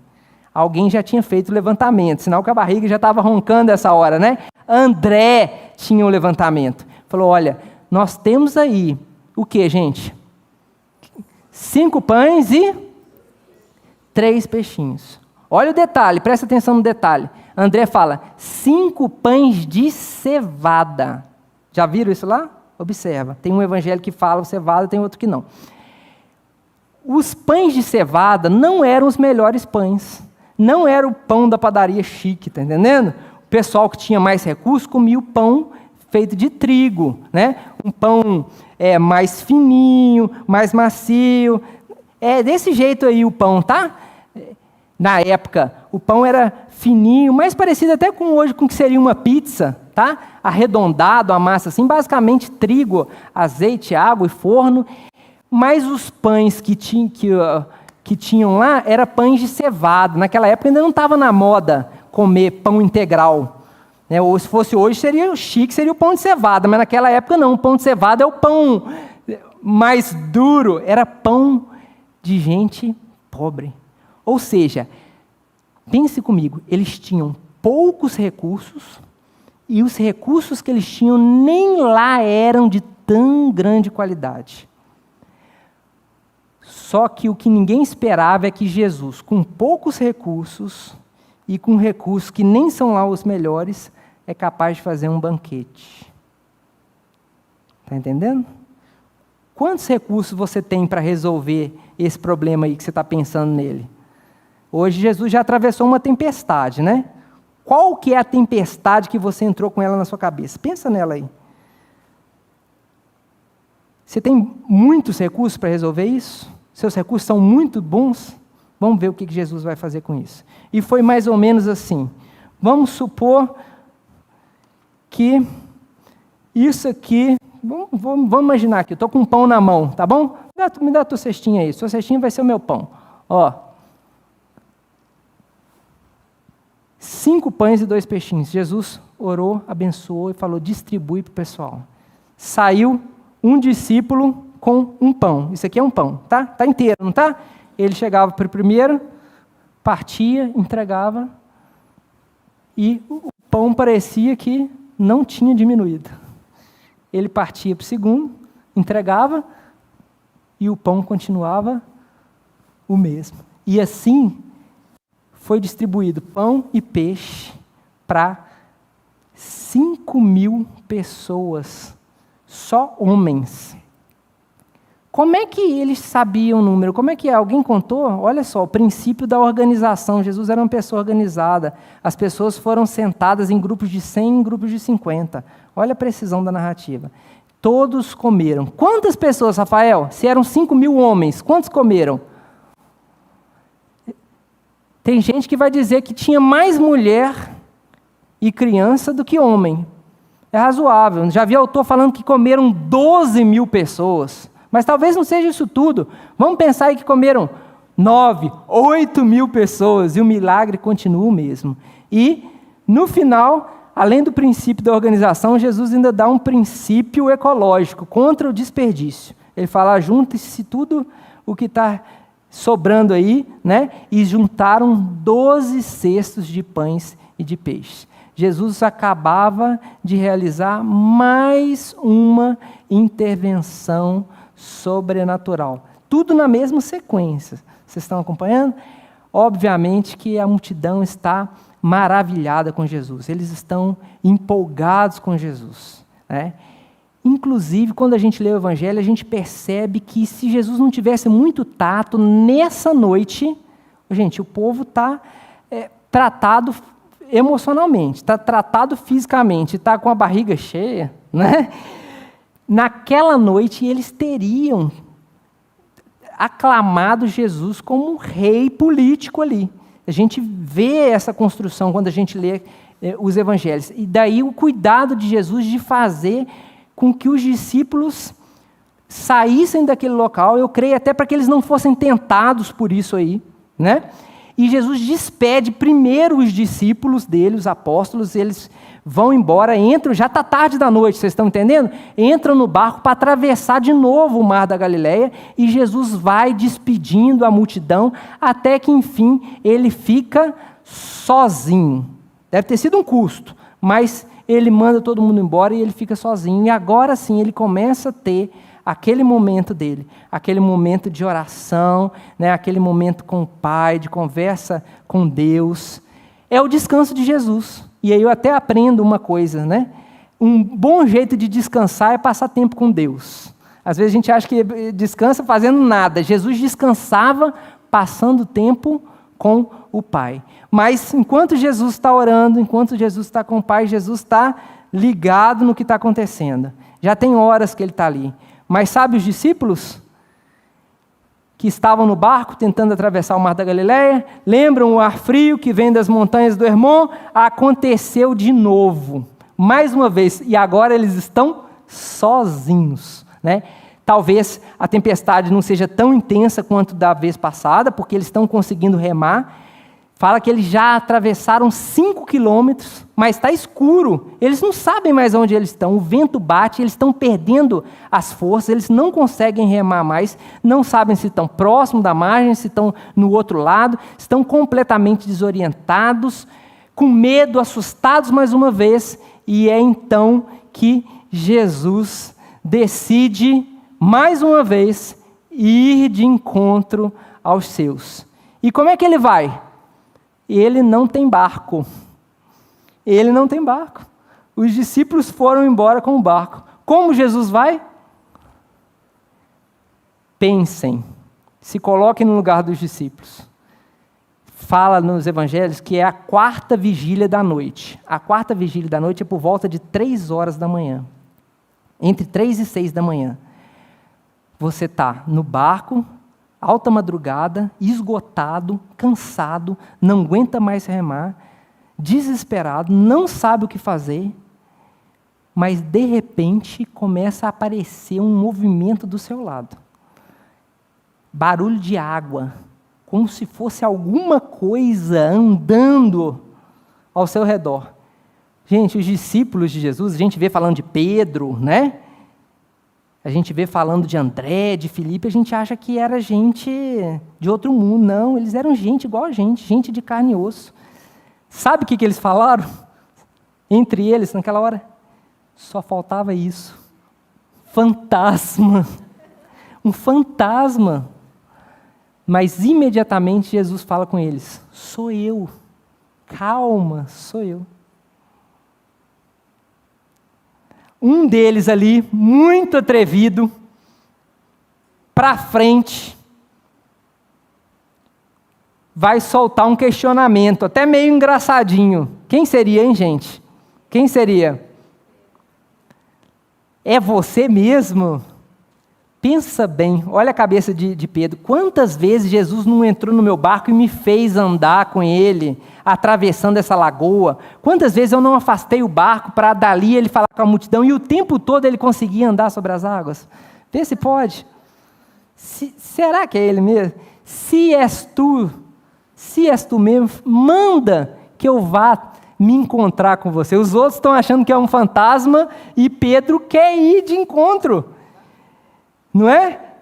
Alguém já tinha feito o levantamento, sinal que a barriga já estava roncando essa hora, né? André tinha o levantamento. Falou: olha, nós temos aí o que, gente? 5 pães e 3 peixinhos. Olha o detalhe, presta atenção no detalhe. André fala: 5 pães de cevada. Já viram isso lá? Observa. Tem um evangelho que fala cevada, tem outro que não. Os pães de cevada não eram os melhores pães. Não era o pão da padaria chique, tá entendendo? O pessoal que tinha mais recursos comia o pão feito de trigo, né? Um pão mais fininho, mais macio. É desse jeito aí o pão, tá? Na época, o pão era fininho, mais parecido até com hoje com o que seria uma pizza, tá? Arredondado, a massa assim, basicamente trigo, azeite, água e forno. Mas os pães que tinham lá eram pães de cevada. Naquela época ainda não estava na moda comer pão integral, né? Ou se fosse hoje seria chique, seria o pão de cevada, mas naquela época não. O pão de cevada é o pão mais duro, era pão de gente pobre. Ou seja, pense comigo, eles tinham poucos recursos e os recursos que eles tinham nem lá eram de tão grande qualidade. Só que o que ninguém esperava é que Jesus, com poucos recursos e com recursos que nem são lá os melhores, é capaz de fazer um banquete. Está entendendo? Quantos recursos você tem para resolver esse problema aí que você está pensando nele? Hoje Jesus já atravessou uma tempestade, né? Qual que é a tempestade que você entrou com ela na sua cabeça? Pensa nela aí. Você tem muitos recursos para resolver isso? Seus recursos são muito bons? Vamos ver o que Jesus vai fazer com isso. E foi mais ou menos assim. Vamos supor que isso aqui... Vamos imaginar aqui, eu estou com um pão na mão, tá bom? Me dá a tua cestinha aí. Sua cestinha vai ser o meu pão. Ó. 5 pães e 2 peixinhos. Jesus orou, abençoou e falou: distribui para o pessoal. Saiu um discípulo com um pão. Isso aqui é um pão, tá? Tá inteiro, não tá? Ele chegava para o primeiro, partia, entregava, e o pão parecia que não tinha diminuído. Ele partia para o segundo, entregava, e o pão continuava o mesmo. E assim foi distribuído pão e peixe para 5.000 pessoas, só homens. Como é que eles sabiam o número? Como é que é? Alguém contou? Olha só, o princípio da organização. Jesus era uma pessoa organizada. As pessoas foram sentadas em grupos de 100, em grupos de 50. Olha a precisão da narrativa. Todos comeram. Quantas pessoas, Rafael? Se eram 5.000 homens, quantos comeram? Tem gente que vai dizer que tinha mais mulher e criança do que homem. É razoável. Já vi autor falando que comeram 12.000 pessoas. Mas talvez não seja isso tudo. Vamos pensar aí que comeram 9, 8.000 pessoas e o milagre continua o mesmo. E, no final, além do princípio da organização, Jesus ainda dá um princípio ecológico contra o desperdício. Ele fala, junte-se tudo o que está sobrando aí, né? E juntaram 12 cestos de pães e de peixes. Jesus acabava de realizar mais uma intervenção sobrenatural. Tudo na mesma sequência. Vocês estão acompanhando? Obviamente que a multidão está maravilhada com Jesus. Eles estão empolgados com Jesus, né? Inclusive, quando a gente lê o Evangelho, a gente percebe que se Jesus não tivesse muito tato, nessa noite, gente, o povo está tratado emocionalmente, está tratado fisicamente, está com a barriga cheia, né? Naquela noite, eles teriam aclamado Jesus como um rei político ali. A gente vê essa construção quando a gente lê os evangelhos. E daí o cuidado de Jesus de fazer com que os discípulos saíssem daquele local, eu creio até para que eles não fossem tentados por isso aí, né? E Jesus despede primeiro os discípulos dele, os apóstolos, eles vão embora, entram, já está tarde da noite, vocês estão entendendo? Entram no barco para atravessar de novo o mar da Galileia e Jesus vai despedindo a multidão até que, enfim, ele fica sozinho. Deve ter sido um custo, mas ele manda todo mundo embora e ele fica sozinho. E agora sim ele começa a ter aquele momento dele, aquele momento de oração, né? Aquele momento com o Pai, de conversa com Deus. É o descanso de Jesus. E aí eu até aprendo uma coisa, né? Um bom jeito de descansar é passar tempo com Deus. Às vezes a gente acha que descansa fazendo nada. Jesus descansava passando tempo com o Pai. Mas enquanto Jesus está orando, enquanto Jesus está com o Pai, Jesus está ligado no que está acontecendo. Já tem horas que ele está ali. Mas sabe os discípulos que estavam no barco tentando atravessar o mar da Galileia? Lembram o ar frio que vem das montanhas do Hermon? Aconteceu de novo, mais uma vez, e agora eles estão sozinhos, né? Talvez a tempestade não seja tão intensa quanto da vez passada, porque eles estão conseguindo remar. Fala que eles já atravessaram 5 quilômetros, mas está escuro. Eles não sabem mais onde eles estão. O vento bate, eles estão perdendo as forças, eles não conseguem remar mais, não sabem se estão próximo da margem, se estão no outro lado, estão completamente desorientados, com medo, assustados mais uma vez. E é então que Jesus decide, mais uma vez, ir de encontro aos seus. E como é que ele vai? Ele não tem barco. Ele não tem barco. Os discípulos foram embora com o barco. Como Jesus vai? Pensem. Se coloquem no lugar dos discípulos. Fala nos evangelhos que é a 4ª vigília da noite. A 4ª vigília da noite é por volta de 3 horas da manhã. Entre 3 e 6 da manhã. Você está no barco, alta madrugada, esgotado, cansado, não aguenta mais remar, desesperado, não sabe o que fazer, mas de repente começa a aparecer um movimento do seu lado. Barulho de água, como se fosse alguma coisa andando ao seu redor. Gente, os discípulos de Jesus, a gente vê falando de Pedro, né? A gente vê falando de André, de Filipe, a gente acha que era gente de outro mundo. Não, eles eram gente igual a gente de carne e osso. Sabe o que eles falaram? Entre eles, naquela hora? Só faltava isso. Fantasma. Um fantasma. Mas imediatamente Jesus fala com eles, sou eu. Calma, sou eu. um deles ali, muito atrevido, para frente, vai soltar um questionamento, até meio engraçadinho. Quem seria, hein, gente? Quem seria? É você mesmo? Pensa bem, olha a cabeça de Pedro. Quantas vezes Jesus não entrou no meu barco e me fez andar com ele, atravessando essa lagoa? Quantas vezes eu não afastei o barco para dali ele falar com a multidão e o tempo todo ele conseguia andar sobre as águas? Vê se pode. Será que é ele mesmo? Se és tu mesmo, manda que eu vá me encontrar com você. Os outros estão achando que é um fantasma e Pedro quer ir de encontro. Não é?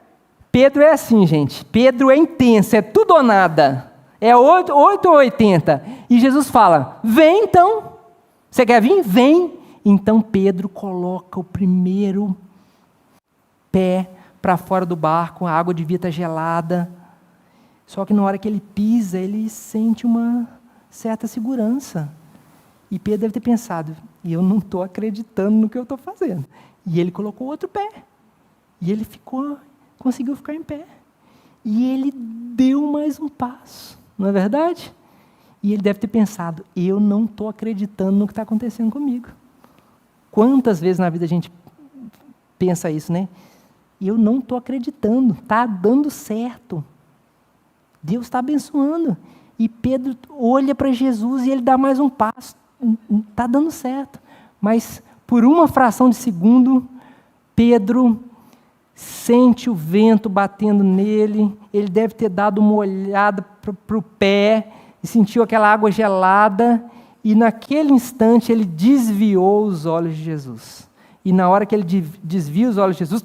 Pedro é assim, gente. Pedro é intenso, é tudo ou nada. É 8 ou 80. E Jesus fala, vem então. Você quer vir? Vem. Então Pedro coloca o primeiro pé para fora do barco, a água devia estar gelada. Só que na hora que ele pisa, ele sente uma certa segurança. E Pedro deve ter pensado, eu não estou acreditando no que eu estou fazendo. E ele colocou outro pé. E ele conseguiu ficar em pé. E ele deu mais um passo, não é verdade? E ele deve ter pensado, eu não estou acreditando no que está acontecendo comigo. Quantas vezes na vida a gente pensa isso, né? Eu não estou acreditando, está dando certo. Deus está abençoando. E Pedro olha para Jesus e ele dá mais um passo. Está dando certo. Mas por uma fração de segundo, Pedro sente o vento batendo nele. Ele deve ter dado uma olhada para o pé e sentiu aquela água gelada. E naquele instante ele desviou os olhos de Jesus. E na hora que ele desvia os olhos de Jesus,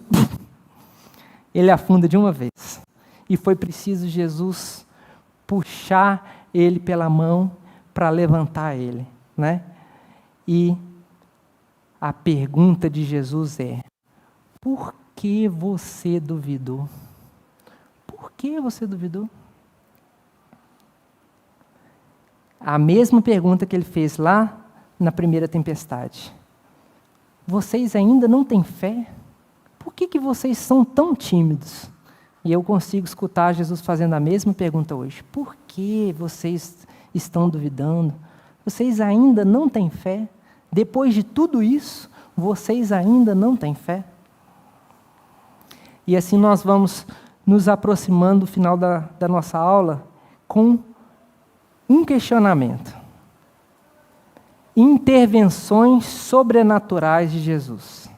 ele afunda de uma vez. E foi preciso Jesus puxar ele pela mão para levantar ele, né? E a pergunta de Jesus é: por que você duvidou? Por que você duvidou? A mesma pergunta que ele fez lá na primeira tempestade. Vocês ainda não têm fé? Por que vocês são tão tímidos? E eu consigo escutar Jesus fazendo a mesma pergunta hoje. Por que vocês estão duvidando? Vocês ainda não têm fé? Depois de tudo isso, vocês ainda não têm fé? E assim nós vamos nos aproximando do final da nossa aula com um questionamento. Intervenções sobrenaturais de Jesus.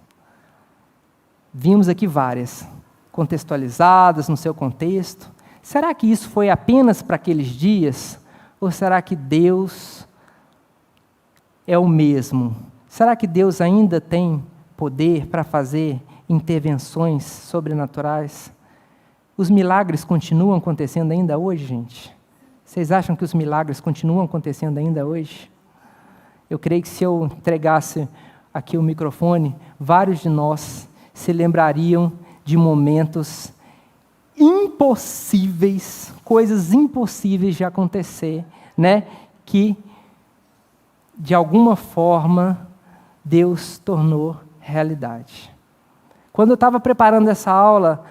Vimos aqui várias, contextualizadas no seu contexto. Será que isso foi apenas para aqueles dias? Ou será que Deus é o mesmo? Será que Deus ainda tem poder para fazer intervenções sobrenaturais? Os milagres continuam acontecendo ainda hoje, gente? Vocês acham que os milagres continuam acontecendo ainda hoje? Eu creio que se eu entregasse aqui o microfone, vários de nós se lembrariam de momentos impossíveis, coisas impossíveis de acontecer, né? Que, de alguma forma, Deus tornou realidade. Quando eu estava preparando essa aula,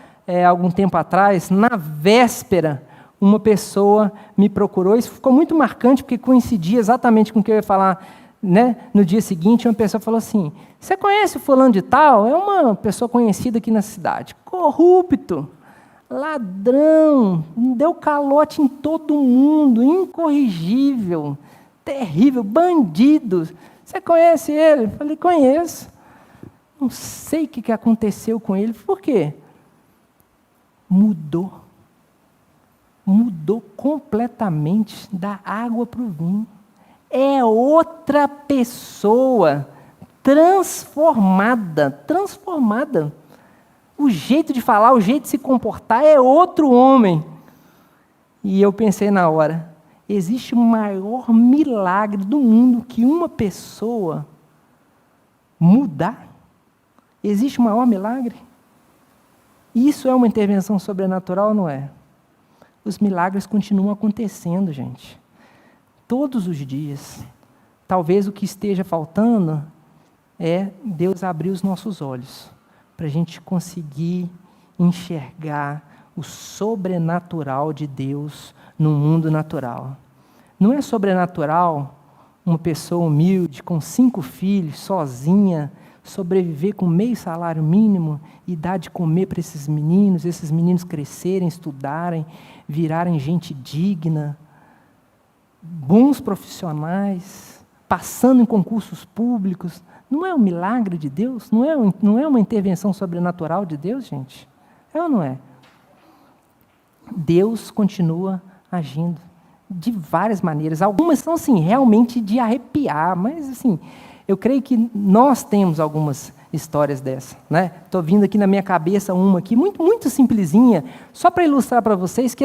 algum tempo atrás, na véspera, uma pessoa me procurou, isso ficou muito marcante, porque coincidia exatamente com o que eu ia falar, né? No dia seguinte, uma pessoa falou assim: você conhece o fulano de tal? É uma pessoa conhecida aqui na cidade. Corrupto, ladrão, deu calote em todo mundo, incorrigível, terrível, bandido. Você conhece ele? Eu falei, conheço. Não sei o que aconteceu com ele. Por quê? Mudou completamente da água para o vinho. É outra pessoa transformada. O jeito de falar, o jeito de se comportar é outro homem. E eu pensei na hora, existe o maior milagre do mundo que uma pessoa mudar? Existe o maior milagre? Isso é uma intervenção sobrenatural ou não é? Os milagres continuam acontecendo, gente. Todos os dias. Talvez o que esteja faltando é Deus abrir os nossos olhos, para a gente conseguir enxergar o sobrenatural de Deus no mundo natural. Não é sobrenatural uma pessoa humilde, com 5 filhos, sozinha, sobreviver com meio salário mínimo e dar de comer para esses meninos crescerem, estudarem, virarem gente digna, bons profissionais, passando em concursos públicos. Não é um milagre de Deus? Não é uma intervenção sobrenatural de Deus, gente? É ou não é? Deus continua agindo de várias maneiras. Algumas são, assim, realmente de arrepiar, mas, assim, eu creio que nós temos algumas histórias dessa, né? Estou vindo aqui na minha cabeça uma aqui, muito, muito simplesinha, só para ilustrar para vocês que,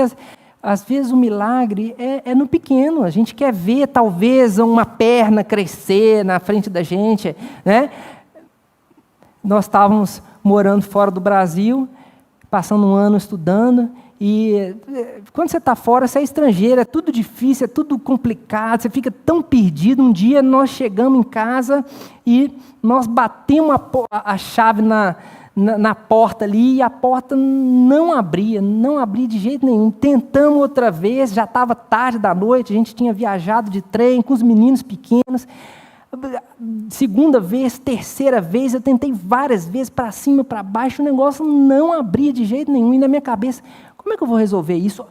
às vezes, o milagre é no pequeno. A gente quer ver, talvez, uma perna crescer na frente da gente, né? Nós estávamos morando fora do Brasil, passando um ano estudando, e quando você está fora, você é estrangeiro, é tudo difícil, é tudo complicado, você fica tão perdido. Um dia nós chegamos em casa e nós batemos a chave na porta ali, e a porta não abria de jeito nenhum. Tentamos outra vez, já estava tarde da noite, a gente tinha viajado de trem com os meninos pequenos. Segunda vez, terceira vez, eu tentei várias vezes, para cima, para baixo, o negócio não abria de jeito nenhum. E na minha cabeça, como é que eu vou resolver isso?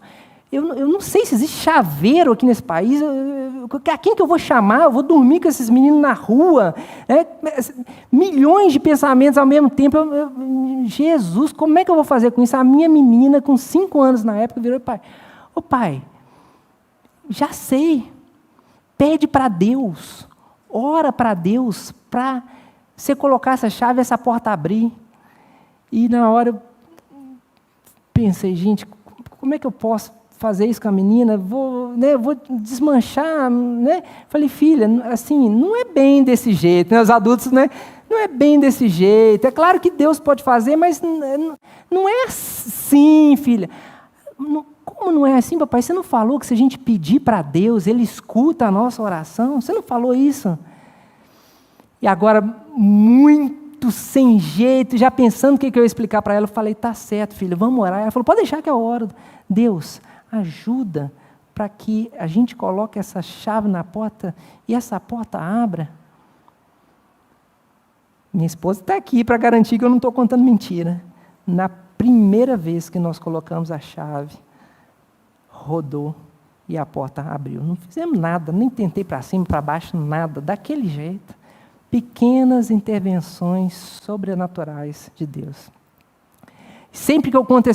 Eu não sei se existe chaveiro aqui nesse país. A quem que eu vou chamar? Eu vou dormir com esses meninos na rua? Milhões de pensamentos ao mesmo tempo. Jesus, como é que eu vou fazer com isso? A minha menina, com 5 anos na época, virou pai. Ô pai, já sei. Pede para Deus. Ora para Deus, para você colocar essa chave e essa porta abrir. E na hora eu pensei, gente, como é que eu posso fazer isso com a menina? Vou desmanchar, né? Falei, filha, assim, não é bem desse jeito, né? Os adultos, né? Não é bem desse jeito. É claro que Deus pode fazer, mas não é assim, filha. Como não é assim, papai? Você não falou que se a gente pedir para Deus, Ele escuta a nossa oração? Você não falou isso? E agora, muito sem jeito, já pensando o que eu ia explicar para ela, eu falei, tá certo, filha, vamos orar. Ela falou, pode deixar que eu oro. Deus, ajuda para que a gente coloque essa chave na porta e essa porta abra. Minha esposa está aqui para garantir que eu não estou contando mentira. Na primeira vez que nós colocamos a chave, rodou e a porta abriu. Não fizemos nada, nem tentei para cima, para baixo, nada, daquele jeito. Pequenas intervenções sobrenaturais de Deus. Sempre que eu conto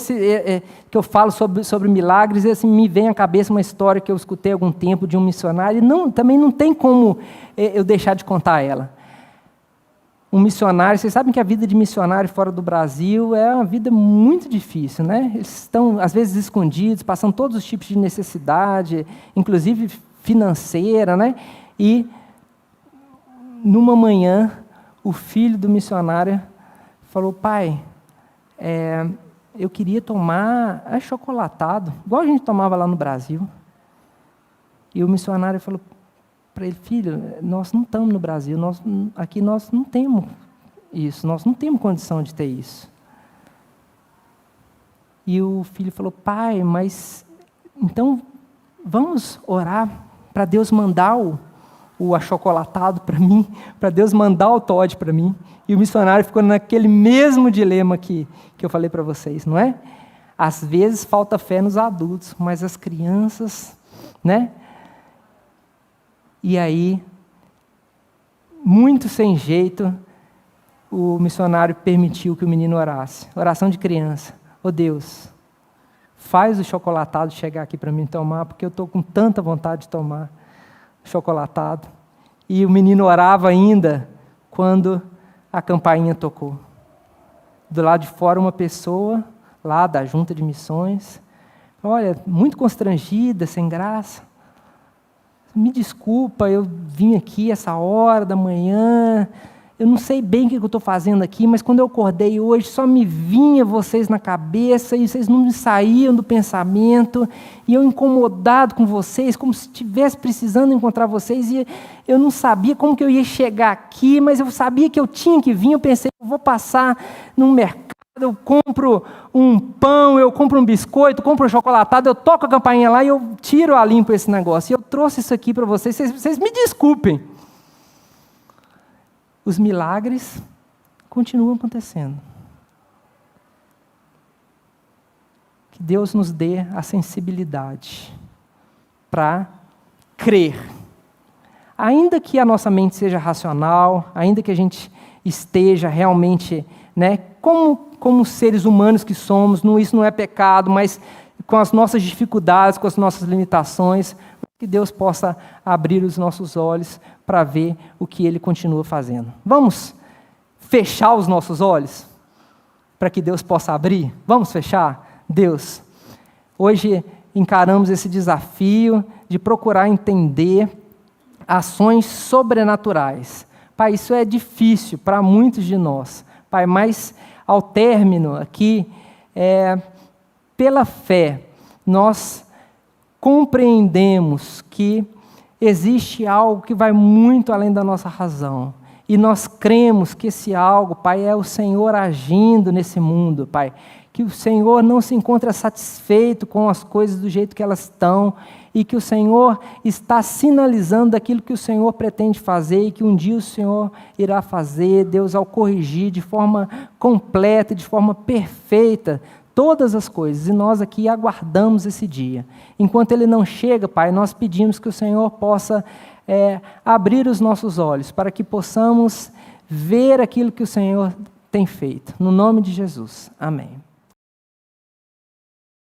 que eu falo sobre milagres, assim, me vem à cabeça uma história que eu escutei há algum tempo de um missionário, e também não tem como eu deixar de contar ela. Um missionário, vocês sabem que a vida de missionário fora do Brasil é uma vida muito difícil, né? Eles estão, às vezes, escondidos, passando todos os tipos de necessidade, inclusive financeira, né? E, numa manhã, o filho do missionário falou, pai, eu queria tomar achocolatado, igual a gente tomava lá no Brasil. E o missionário falou para ele, filho, nós não estamos no Brasil, aqui nós não temos isso, nós não temos condição de ter isso. E o filho falou, pai, mas então vamos orar para Deus mandar o achocolatado para mim, para Deus mandar o Todd para mim. E o missionário ficou naquele mesmo dilema que eu falei para vocês, não é? Às vezes falta fé nos adultos, mas as crianças, né? E aí, muito sem jeito, o missionário permitiu que o menino orasse. Oração de criança. Ô Deus, faz o chocolatado chegar aqui para mim tomar, porque eu estou com tanta vontade de tomar chocolatado. E o menino orava ainda quando a campainha tocou. Do lado de fora, uma pessoa, lá da junta de missões, olha, muito constrangida, sem graça. Me desculpa, eu vim aqui essa hora da manhã, eu não sei bem o que eu estou fazendo aqui, mas quando eu acordei hoje, só me vinha vocês na cabeça, e vocês não me saíam do pensamento, e eu incomodado com vocês, como se estivesse precisando encontrar vocês, e eu não sabia como que eu ia chegar aqui, mas eu sabia que eu tinha que vir. Eu pensei, eu vou passar num mercado, eu compro um pão, eu compro um biscoito, compro um chocolatado, eu toco a campainha lá e eu tiro a limpo esse negócio. E eu trouxe isso aqui para vocês, vocês me desculpem. Os milagres continuam acontecendo. Que Deus nos dê a sensibilidade para crer. Ainda que a nossa mente seja racional, ainda que a gente esteja realmente, como seres humanos que somos, isso não é pecado, mas com as nossas dificuldades, com as nossas limitações, que Deus possa abrir os nossos olhos para ver o que Ele continua fazendo. Vamos fechar os nossos olhos para que Deus possa abrir? Vamos fechar? Deus, hoje encaramos esse desafio de procurar entender ações sobrenaturais. Pai, isso é difícil para muitos de nós, Pai, mas ao término aqui, pela fé, nós compreendemos que existe algo que vai muito além da nossa razão. E nós cremos que esse algo, Pai, é o Senhor agindo nesse mundo, Pai. Que o Senhor não se encontra satisfeito com as coisas do jeito que elas estão, e que o Senhor está sinalizando aquilo que o Senhor pretende fazer, e que um dia o Senhor irá fazer, Deus, ao corrigir de forma completa, de forma perfeita, todas as coisas, e nós aqui aguardamos esse dia. Enquanto ele não chega, Pai, nós pedimos que o Senhor possa abrir os nossos olhos, para que possamos ver aquilo que o Senhor tem feito. No nome de Jesus. Amém.